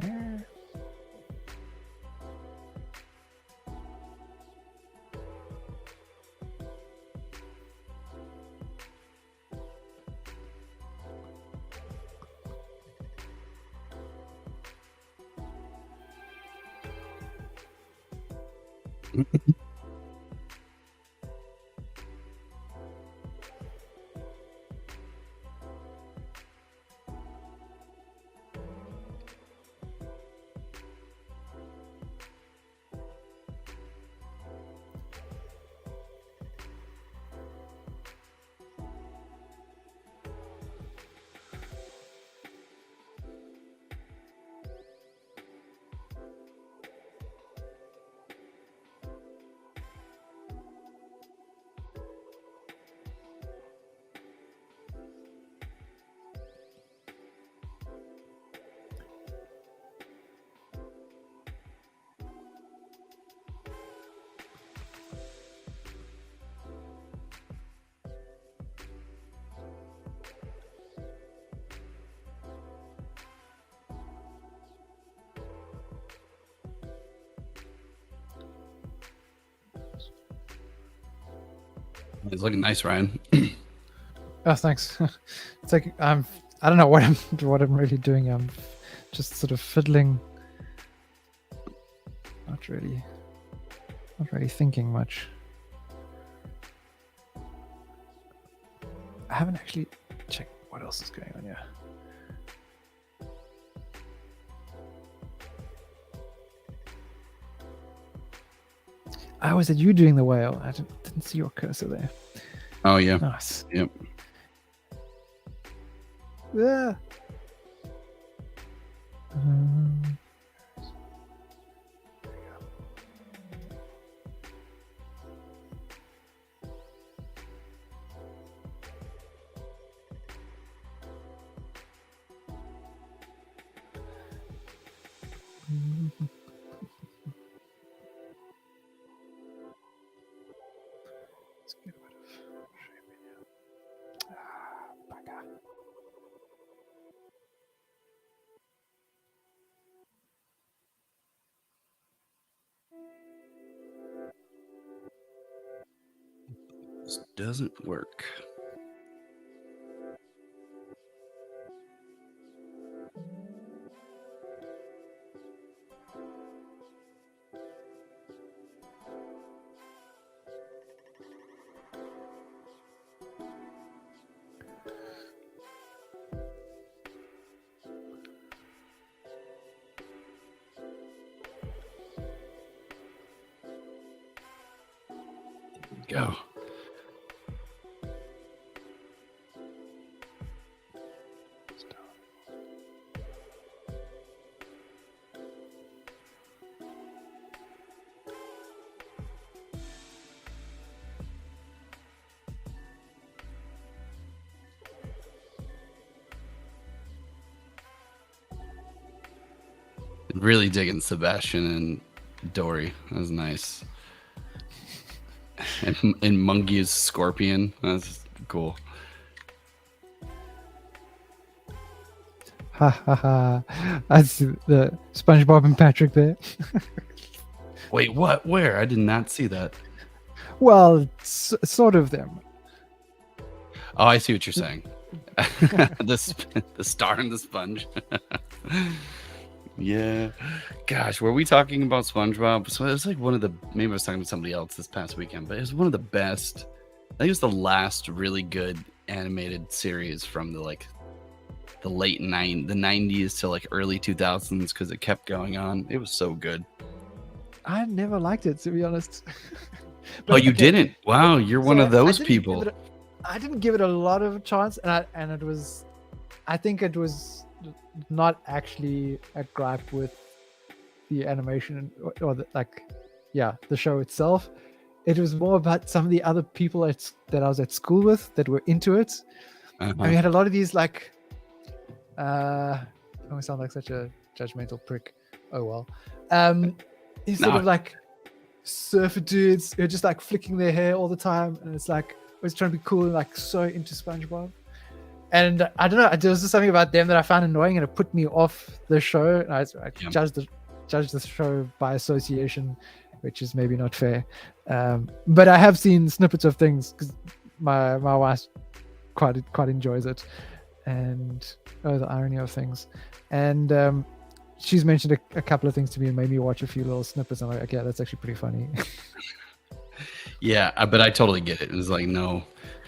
Yeah. It's looking nice, Ryan. Oh, thanks. It's like I don't know what I'm really doing. I'm just sort of fiddling. Not really thinking much. I haven't actually checked what else is going on here. Oh, was it you doing the whale? I didn't see your cursor there. Oh, yeah. Nice. Yep. Yeah. Let's get rid of shape here. Bugger. This doesn't work. Go. Really digging Sebastian and Dory. That was nice. And Mungi's scorpion. That's cool. Ha ha ha. That's the SpongeBob and Patrick there. Wait, what? Where? I did not see that. Well, it's sort of them. Oh, I see what you're saying. the star and the sponge. Yeah. Gosh, were we talking about SpongeBob? So it was like one of the, maybe I was talking to somebody else this past weekend, but it was one of the best. I think it was the last really good animated series from the the late the 90s to like early 2000s because it kept going on. It was so good. I never liked it, to be honest. Oh, you didn't? Wow, you're one of those people. I didn't give it a lot of a chance, and it was, I think it was not actually a gripe with the animation or the, the show itself. It was more about some of the other people that I was at school with that were into it. And we had a lot of these like, I sound like such a judgmental prick. Oh well. These sort of like surfer dudes who are just like flicking their hair all the time, and it's like always trying to be cool and like so into SpongeBob. And I don't know, there was just something about them that I found annoying, and it put me off the show. And I judged the show by association, which is maybe not fair. But I have seen snippets of things because my wife quite enjoys it, and the irony of things. And she's mentioned a couple of things to me and made me watch a few little snippets. I'm like, okay, that's actually pretty funny. Yeah, but I totally get it. It's like, no,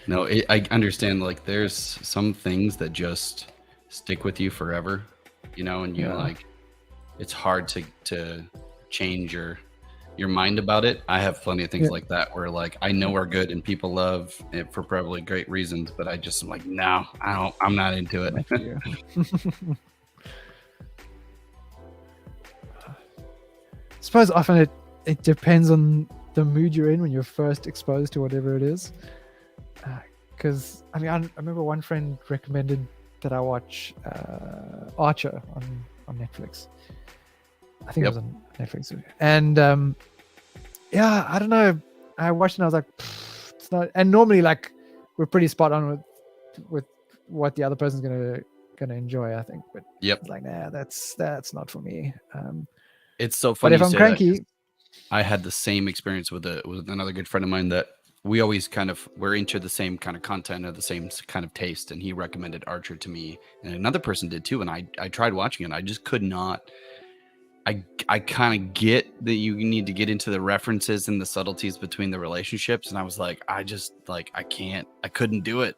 I understand. Like, there's some things that just stick with you forever, and you like, it's hard to change your mind about it. I have plenty of things like that where like I know are good and people love it for probably great reasons, but I just am like, no, I'm not into it. I suppose often it depends on the mood you're in when you're first exposed to whatever it is. Because I remember one friend recommended that I watch Archer on Netflix. I think it was on Netflix. And I don't know. I watched it and I was like, it's not. And normally, like, we're pretty spot on with what the other person's gonna enjoy, I think. But it's like, nah, that's not for me. It's so funny. But if I'm cranky, I had the same experience with another good friend of mine that we always we're into the same kind of content or the same kind of taste, and he recommended Archer to me, and another person did too. And I tried watching it. I just could not. I kind of get that you need to get into the references and the subtleties between the relationships, and I was like, I couldn't do it.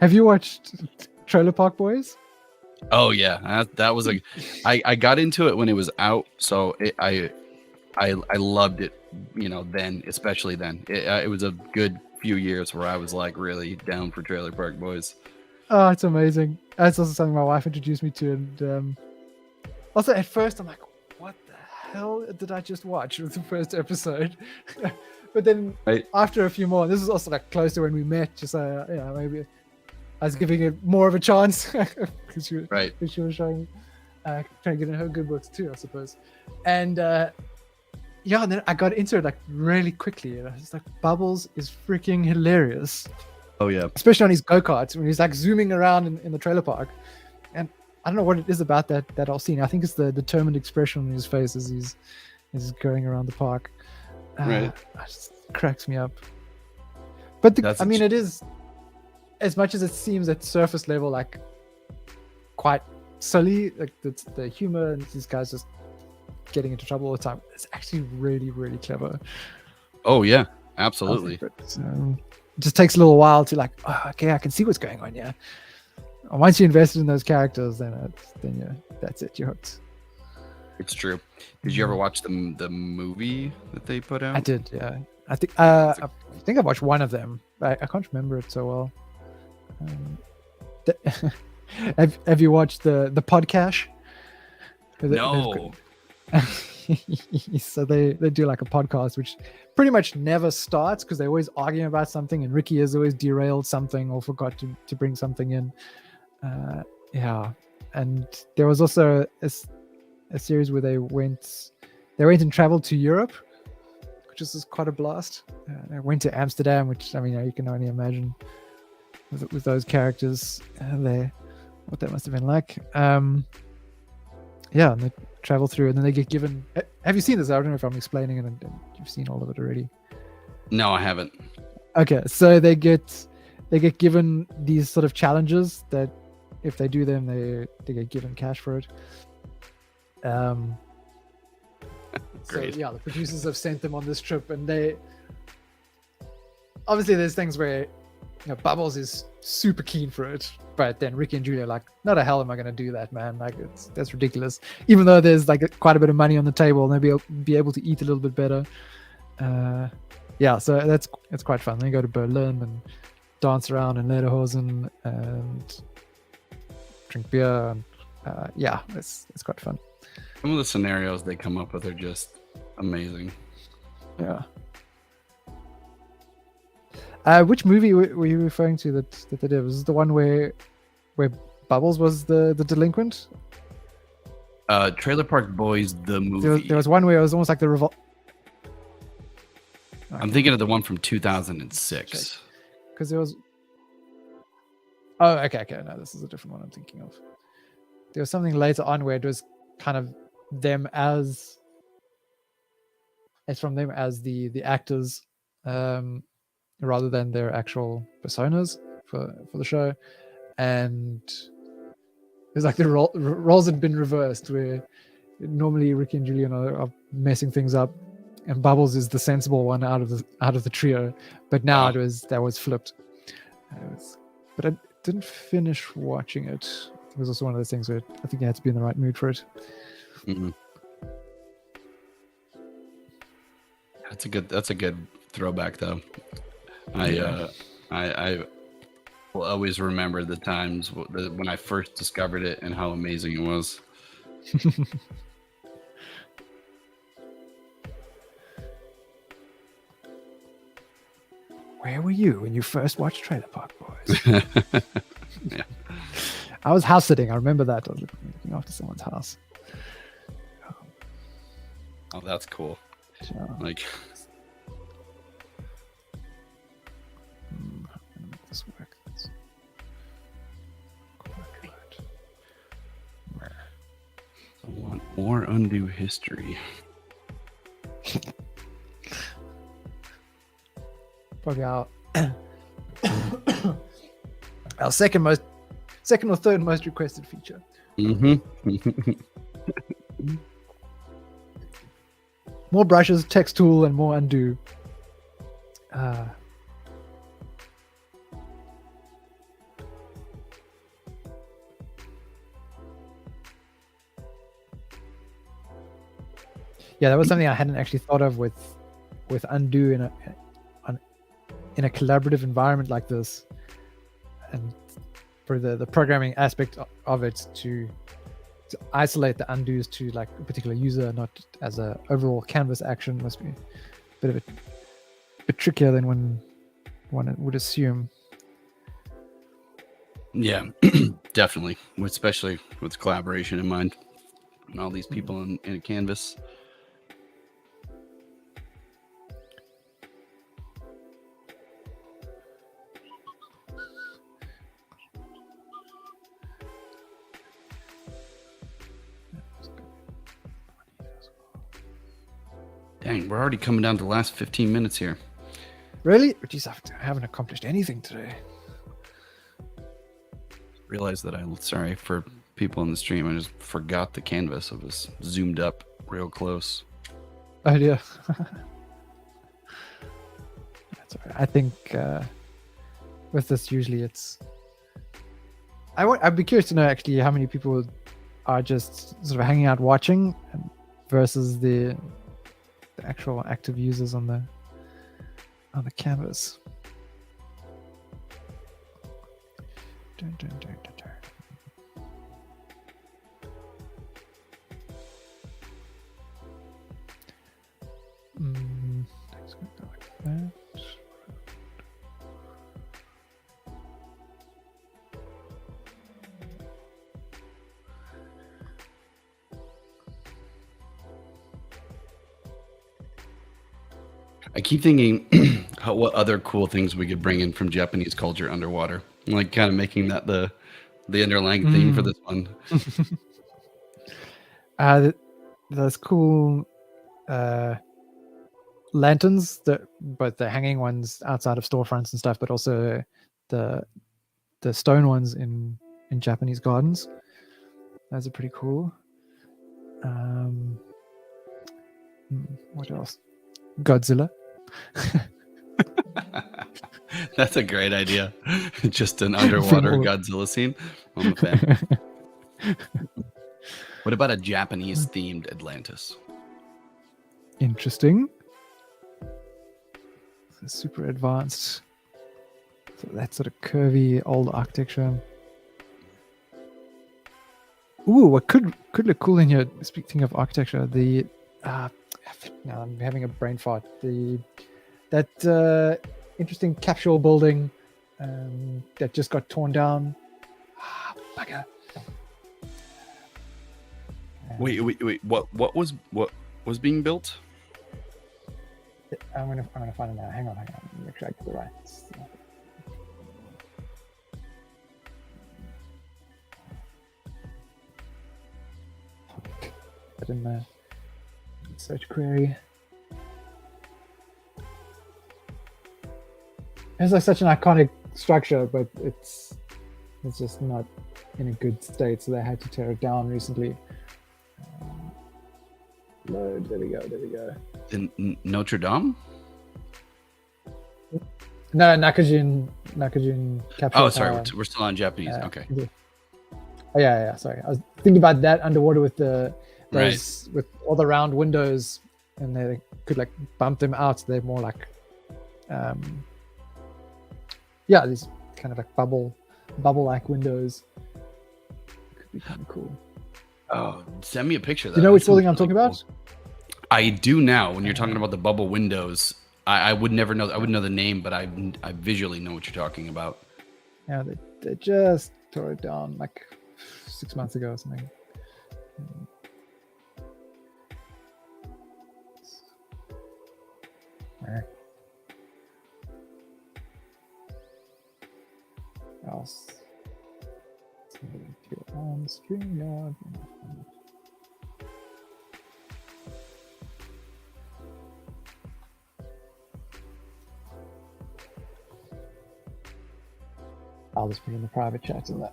Have you watched Trailer Park Boys? Oh yeah, that was I got into it when it was out, so I loved it. Then especially then, it was a good few years where I was like really down for Trailer Park Boys. Oh, it's amazing. That's also something my wife introduced me to, and also at first I'm like, what the hell did I just watch? It was the first episode. But then after a few more, this is also like close to when we met, just maybe I was giving it more of a chance because she was showing me, trying to get in her good books too, I suppose. And and then I got into it like really quickly, and I was like, Bubbles is freaking hilarious. Oh yeah, especially on his go-karts when he's like zooming around in the trailer park. And I don't know what it is about that whole scene. I think it's the determined expression on his face as he's going around the park. It just cracks me up. But it is, as much as it seems at surface level like quite silly, like the humor and these guys just getting into trouble all the time, it's actually really, really clever. Oh yeah, absolutely. It just takes a little while to like, I can see what's going on. Yeah. And once you're invested in those characters, then that's it. You're hooked. It's true. Did you ever watch the movie that they put out? I did. Yeah. I think I watched one of them. I can't remember it so well. Have you watched the podcast? No. So they do like a podcast which pretty much never starts because they're always arguing about something, and Ricky has always derailed something or forgot to bring something in. And there was also a series where they went and traveled to Europe, which is quite a blast. They went to Amsterdam, which you can only imagine with those characters there, what that must have been like. And they travel through, and then they get given. Have you seen this? I don't know if I'm explaining it, and you've seen all of it already. No, I haven't. Okay, so they get given these sort of challenges that if they do them, they get given cash for it. Great. So the producers have sent them on this trip, and they obviously there's things where Bubbles is super keen for it, But then Ricky and Julie are like, "No, the hell am I going to do that, man? Like, that's ridiculous." Even though there's like quite a bit of money on the table, and they'll be able to eat a little bit better. Yeah, so it's quite fun. They go to Berlin and dance around in Lederhosen and drink beer. And, yeah, it's quite fun. Some of the scenarios they come up with are just amazing. Yeah. Which movie were you referring to that they did? Was it the one where Bubbles was the delinquent? Trailer Park Boys, the movie. There was one where it was almost like the revolt. I'm thinking of the one from 2006. Because there was. Oh, okay. No, this is a different one I'm thinking of. There was something later on where it was kind of them as. It's from them as the actors, rather than their actual personas for the show, and it was like the roles had been reversed, where normally Ricky and Julian are messing things up, and Bubbles is the sensible one out of the trio, but now that was flipped. But I didn't finish watching it. It was also one of those things where I think you had to be in the right mood for it. Mm-hmm. That's a good throwback, though. I will always remember the times when I first discovered it and how amazing it was. Where were you when you first watched Trailer Park Boys? Yeah. I was house sitting. I remember that. I was looking after someone's house. Oh, that's cool. Yeah. Like, this work. I want more undue history. Probably our second or third most requested feature. Mm-hmm. More brushes, text tool, and more undo. Yeah, that was something I hadn't actually thought of with undo in a collaborative environment like this, and for the programming aspect of it to isolate the undos to like a particular user, not as a overall canvas action, must be a bit trickier than one would assume. Yeah, definitely, especially with collaboration in mind, and all these people in a canvas. Dang, we're already coming down to the last 15 minutes here. Really? Jeez, I haven't accomplished anything today. Realized that sorry for people in the stream, I just forgot the canvas. It was zoomed up real close. Oh, yeah. That's all right. I think with this, usually it's... I'd be curious to know actually how many people are just sort of hanging out watching versus the actual active users on the canvas. Dun, dun, dun, dun, dun. Let's go like that. I keep thinking what other cool things we could bring in from Japanese culture underwater. Like kind of making that the underlying theme for this one. Those cool lanterns, both the hanging ones outside of storefronts and stuff, but also the stone ones in Japanese gardens. Those are pretty cool. What else? Godzilla. That's a great idea. Just an underwater Godzilla scene. I'm a fan. What about a Japanese themed Atlantis? Interesting. It's super advanced. So that sort of curvy old architecture. Ooh, what could look cool in here? Speaking of architecture, the now I'm having a brain fart. That interesting capsule building that just got torn down. Bugger. Wait. What was being built? I'm gonna find it now. Hang on. Make sure I get the right. Put in the search query. It's like such an iconic structure, but it's just not in a good state, so they had to tear it down recently. Load. There we go. In Notre Dame? No, Nakajin capsule. Oh, sorry, we're still on Japanese. Okay. Oh yeah. Sorry, I was thinking about that underwater with those Right. with all the round windows, and they could like bump them out. So they're more like, these kind of like bubble-like windows. Could be kind of cool. Oh, send me a picture of that. Do you know which building I'm talking about? I do now. When you're talking about the bubble windows, I would never know. I wouldn't know the name, but I visually know what you're talking about. Yeah, they just tore it down like 6 months ago or something. Else. On StreamYard. I'll just put in the private chat in that.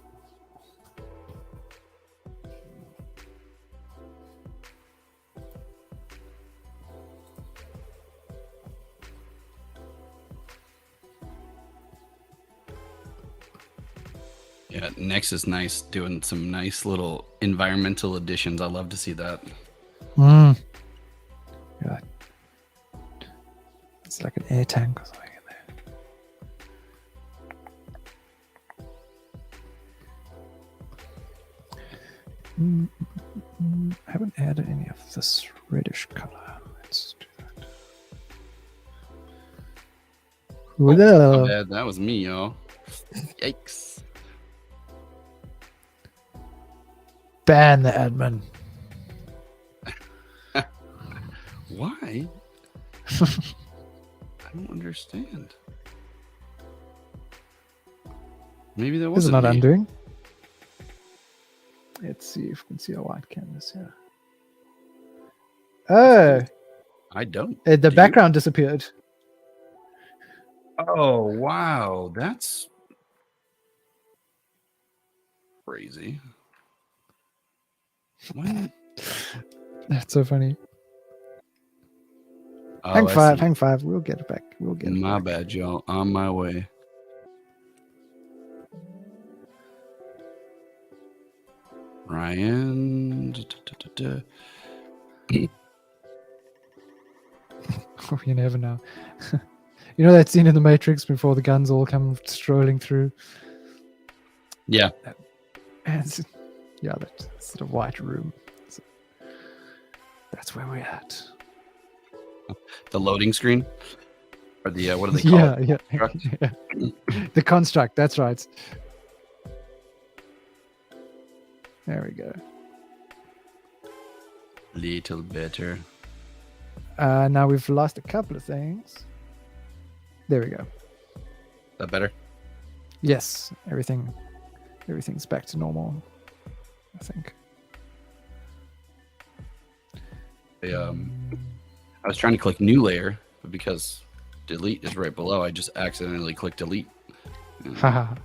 Yeah, Next is nice, doing some nice little environmental additions. I love to see that. Yeah. It's like an air tank or something in there. I haven't added any of this reddish color. Let's do that. Oh, bad. That was me, y'all. Yikes. Ban the admin. Why? I don't understand. Maybe there wasn't. Is it not undoing? Let's see if we can see a white canvas here. Oh, I don't. the background disappeared. Oh, wow. That's crazy. What? That's so funny. Oh, hang five. We'll get it back. My bad, y'all. On my way. Ryan. Oh, you never know. You know that scene in The Matrix before the guns all come strolling through? Yeah. And that sort of white room. So that's where we're at. The loading screen? Or the, what do they call it? Yeah. The construct, that's right. There we go. Little better. Now we've lost a couple of things. There we go. That better? Yes, everything's back to normal, I think. I was trying to click new layer, but because delete is right below, I just accidentally clicked delete. Haha.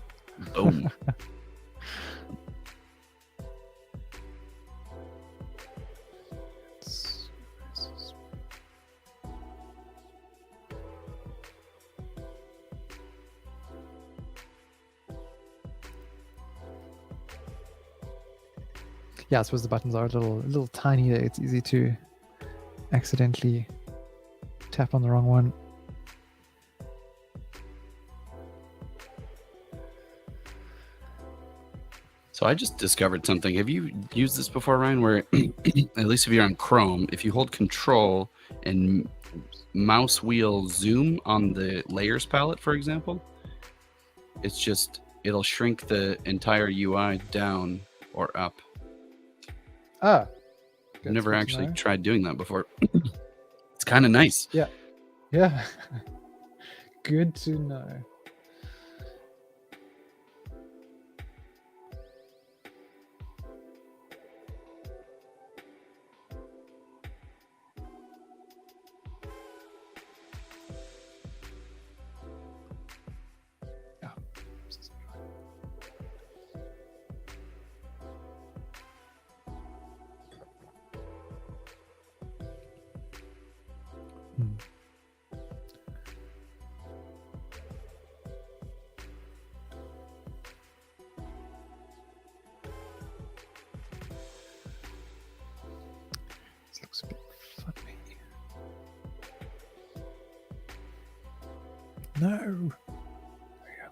Boom. Yeah, I suppose the buttons are a little tiny there. It's easy to accidentally tap on the wrong one. So I just discovered something. Have you used this before, Ryan? Where at least if you're on Chrome, if you hold Control and mouse wheel zoom on the layers palette, for example, it'll shrink the entire UI down or up. Ah, I've never actually tried doing that before. It's kind of nice. Yeah. Yeah. Good to know. This looks a bit funny. No. There we go.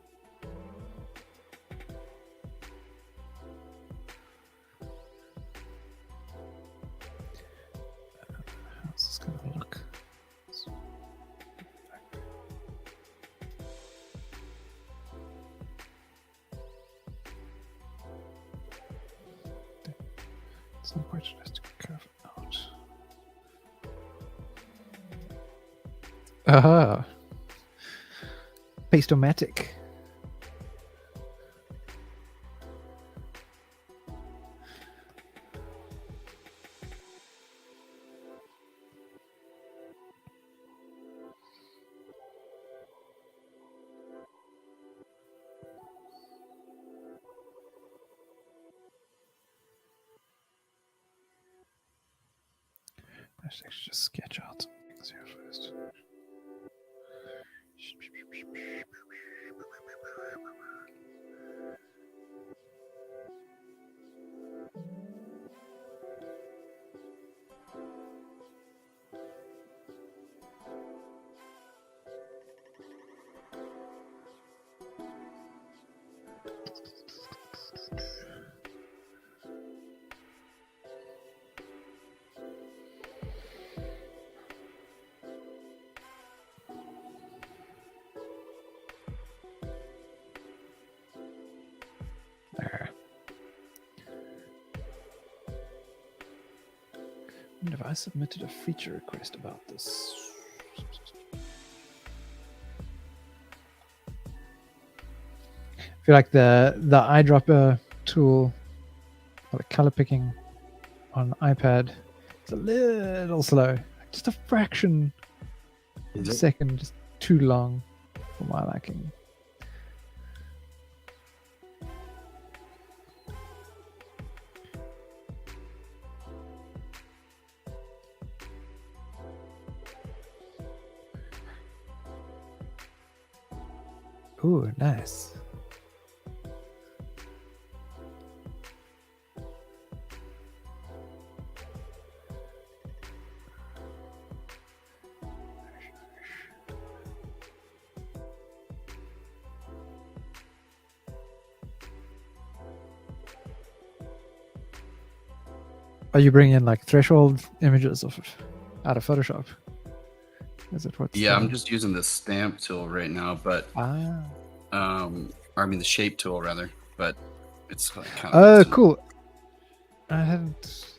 How's this going to look? At some point it has to curve out. Aha! Paste-o-matic. I should actually just sketch out some things here first. There. And have I submitted a feature request about this? I feel like the eyedropper tool or the color picking on iPad is a little slow. Just a fraction of a second, just too long for my liking. Ooh, nice. Are you bringing in like threshold images out of Photoshop? Is it what? Yeah, I'm just using the stamp tool right now, but or I mean the shape tool rather, but it's kind of. Oh, cool. I hadn't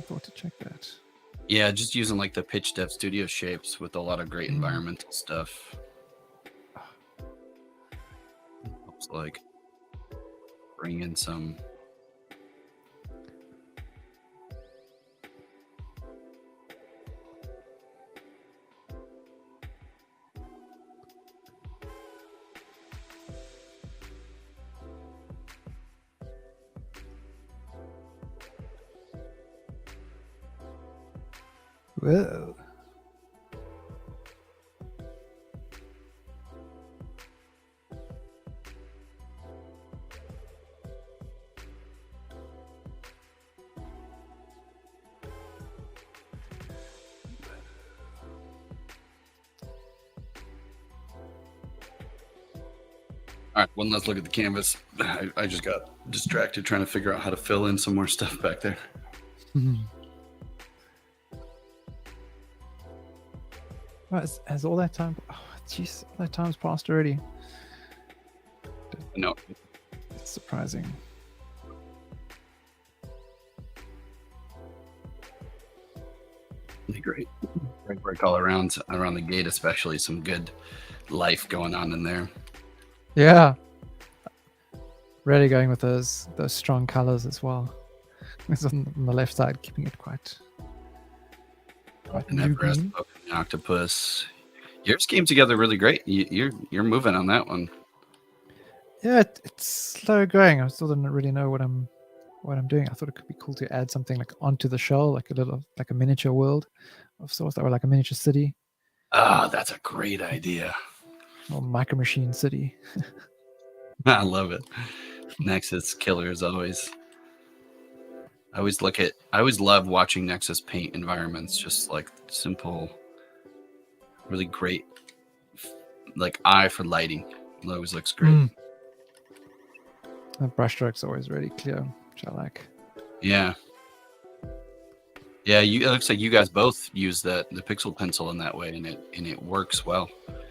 thought to check that. Yeah, just using like the Pitch Dev Studio shapes with a lot of great environmental stuff. Helps like bring in some. Whoa. All right, one last look at the canvas. I just got distracted trying to figure out how to fill in some more stuff back there. Has all that time? Oh, jeez, all that time's passed already. No, It's surprising. great brick all around the gate, especially some good life going on in there. Yeah. Really going with those strong colors as well. It's on the left side, keeping it quite An Everest, an octopus. Yours came together really great. You're moving on that one. Yeah, it's slow going. I still didn't really know what I'm doing. I thought it could be cool to add something like onto the shell, like a miniature world of sorts, or like a miniature city. Ah, that's a great idea. Or micro machine city. I love it. Nexus killer as always. I always love watching Nexus paint environments, just like simple, really great, like eye for lighting. It always looks great. The brushstrokes always really clear, which I like. Yeah. Yeah, it looks like you guys both use the pixel pencil in that way, and it works well.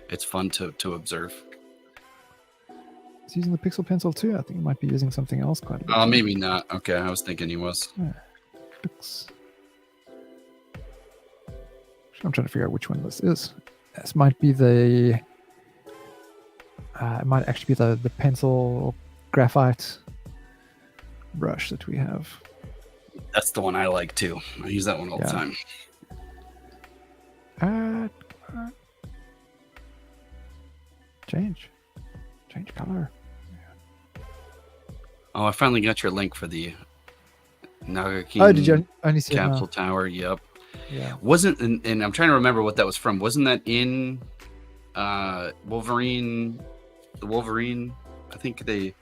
It's fun to observe. He's using the pixel pencil too. I think he might be using something else quite a bit. Oh, maybe not. Okay, I was thinking he was. Yeah. I'm trying to figure out which one this is. This might be the. It might actually be the pencil or graphite brush that we have. That's the one I like too. I use that one all the time. Change color. Oh, I finally got your link for the Nagaki. Oh, did you only see Capsule Tower? Yep. Yeah. Wasn't and I'm trying to remember what that was from. Wasn't that in Wolverine? The Wolverine. I think they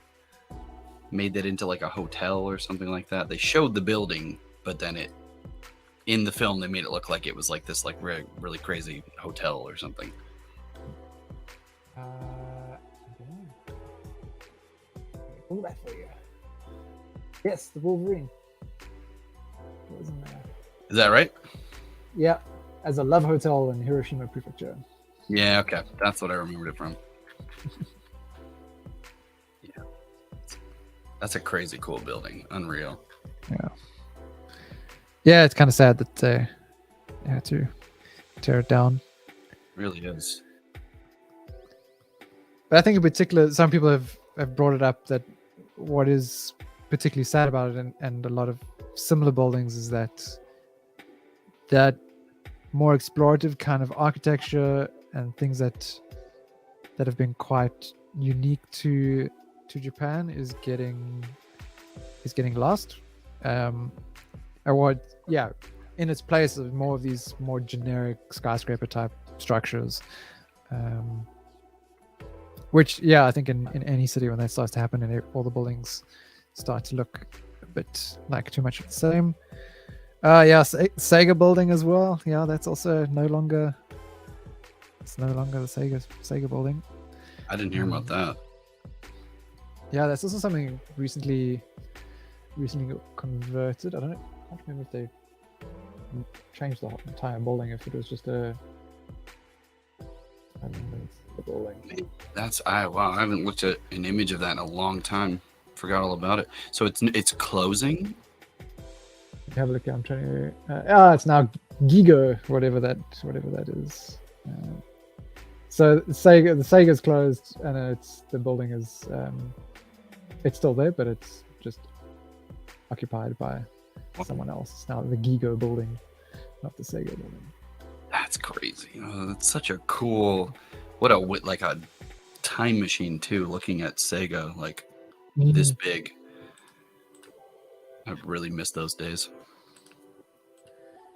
made that into like a hotel or something like that. They showed the building, but then in the film they made it look like it was like this like really crazy hotel or something. Pull that for you. Yes, the Wolverine. It was in there. Is that right? Yeah, as a love hotel in Hiroshima Prefecture. Yeah, okay. That's what I remembered it from. Yeah. That's a crazy cool building. Unreal. Yeah. Yeah, it's kind of sad that they had to tear it down. It really is. But I think in particular, some people have brought it up that what is particularly sad about it and a lot of similar buildings is that more explorative kind of architecture and things that have been quite unique to Japan is getting lost. In its place of more of these more generic skyscraper type structures. Which, I think in any city when that starts to happen and all the buildings start to look a bit like too much of the same. Sega building as well. Yeah, that's also no longer the Sega building. I didn't hear about that. Yeah, that's also something recently converted. I can't remember if they changed the entire building, if it was just a the building. I haven't looked at an image of that in a long time. Forgot all about it. So it's closing. Have a look. I'm trying to. It's now Gigo, whatever that is. So the Sega's closed, and the building is it's still there, but it's just occupied by someone else. It's now the Gigo building, not the Sega building. That's crazy. That's such a cool. What a time machine too. Looking at Sega this big. I really miss those days.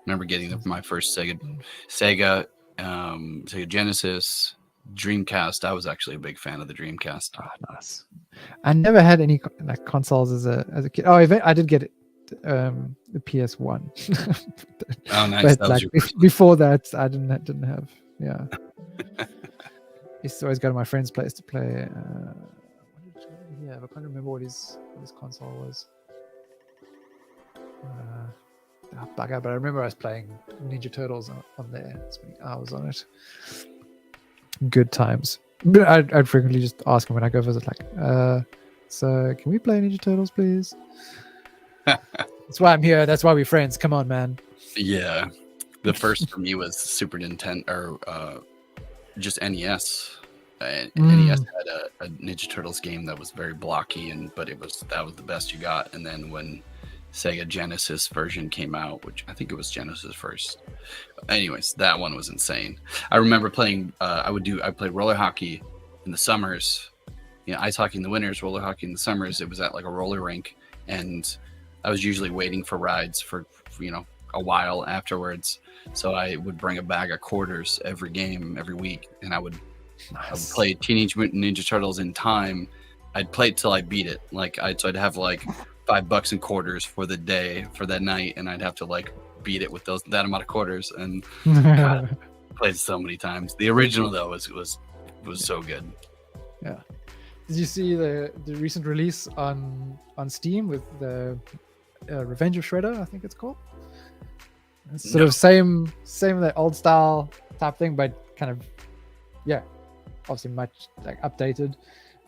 Remember getting my first Sega Genesis, Dreamcast. I was actually a big fan of the Dreamcast. Oh, nice. I never had any consoles as a kid. Oh, I did get it, the PS1. Oh, nice. But that before that, I didn't have. Yeah. I used to always go to my friend's place to play have. I can't remember what his console was. Bugger, but I remember I was playing Ninja Turtles on there, spending hours on it. Good times. But I'd frequently just ask him when I go visit, like, so can we play Ninja Turtles, please? That's why I'm here. That's why we're friends. Come on, man. Yeah. The first for me was Super Nintendo, or just NES. NES had a Ninja Turtles game that was very blocky, but that was the best you got. And then when Sega Genesis version came out, which I think it was Genesis first. Anyways, that one was insane. I remember playing. I played roller hockey in the summers. Ice hockey in the winters, roller hockey in the summers. It was at like a roller rink, and I was usually waiting for rides for a while afterwards. So I would bring a bag of quarters every game, every week, and I would play Teenage Mutant Ninja Turtles in time. I'd play it till I beat it. So I'd have like $5 in quarters for the day, for that night, and I'd have to like beat it with that amount of quarters. And God, played so many times. The original though was so good. Yeah. Did you see the recent release on Steam with the Revenge of Shredder? I think it's called. It's sort of same that old style type thing, but kind of obviously much like updated.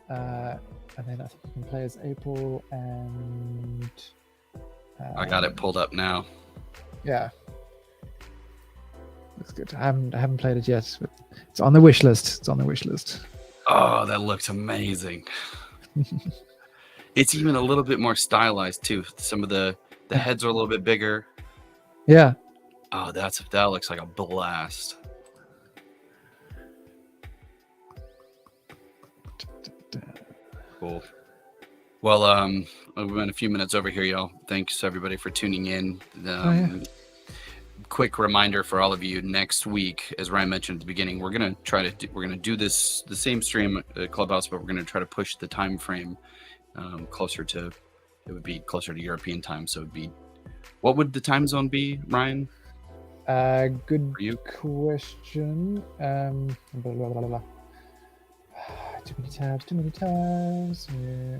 And then I think you can play as April and I got it pulled up now. Yeah, looks good. I haven't played it yet, but it's on the wish list. Oh, that looks amazing. It's even a little bit more stylized too. Some of the heads are a little bit bigger. Yeah. Oh, that looks like a blast. Cool. Well, we've been a few minutes over here, y'all. Thanks everybody for tuning in. Quick reminder for all of you: next week, as Ryan mentioned at the beginning, we're gonna do the same stream at Clubhouse, but we're gonna try to push the time frame closer to European time. So it'd be, what would the time zone be, Ryan? Good question. Blah, blah, blah, blah. Too many tabs. Yeah,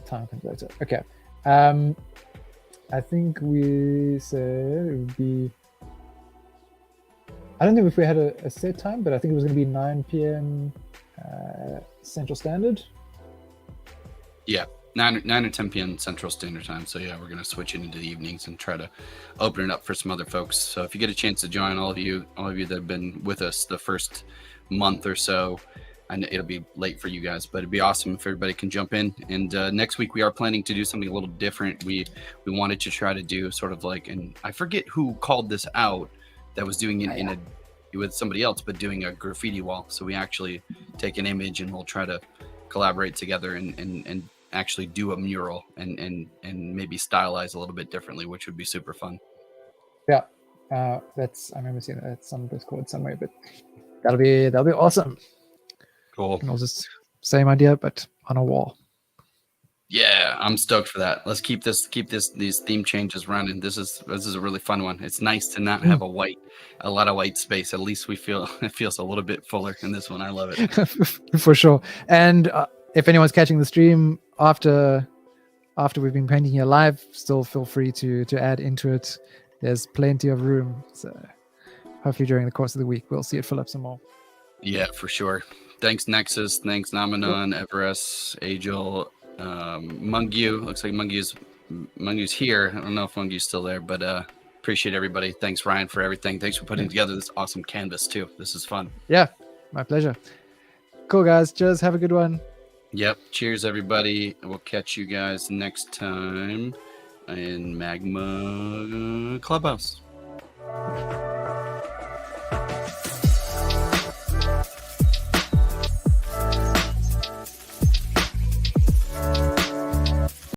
time calculator. Okay. I think we said it would be. I don't know if we had a set time, but I think it was going to be 9 p.m. Central Standard. Yeah, 9 or 10 p.m. Central Standard Time. So yeah, we're going to switch it into the evenings and try to open it up for some other folks. So if you get a chance to join, all of you that have been with us the first month or so, and it'll be late for you guys, but it'd be awesome if everybody can jump in. And next week we are planning to do something a little different. We wanted to try to do sort of like, and I forget who called this out, that was doing it with somebody else, but doing a graffiti wall. So we actually take an image and we'll try to collaborate together and actually do a mural and maybe stylize a little bit differently, which would be super fun. Yeah, I remember seeing that on Discord somewhere, but that'll be awesome. Cool. And just same idea, but on a wall. Yeah, I'm stoked for that. Let's keep these theme changes running. This is a really fun one. It's nice to not have a lot of white space. At least it feels a little bit fuller in this one. I love it. For sure. And if anyone's catching the stream after we've been painting here live, still feel free to add into it. There's plenty of room. So hopefully during the course of the week, we'll see it fill up some more. Yeah, for sure. Thanks, Nexus. Thanks, Namanon, Everest, Agil, Mungu. Looks like Mungu's here. I don't know if Mungu's still there, but appreciate everybody. Thanks, Ryan, for everything. Thanks for putting together this awesome canvas, too. This is fun. Yeah, my pleasure. Cool, guys. Cheers. Have a good one. Yep. Cheers, everybody. We'll catch you guys next time in Magma Clubhouse.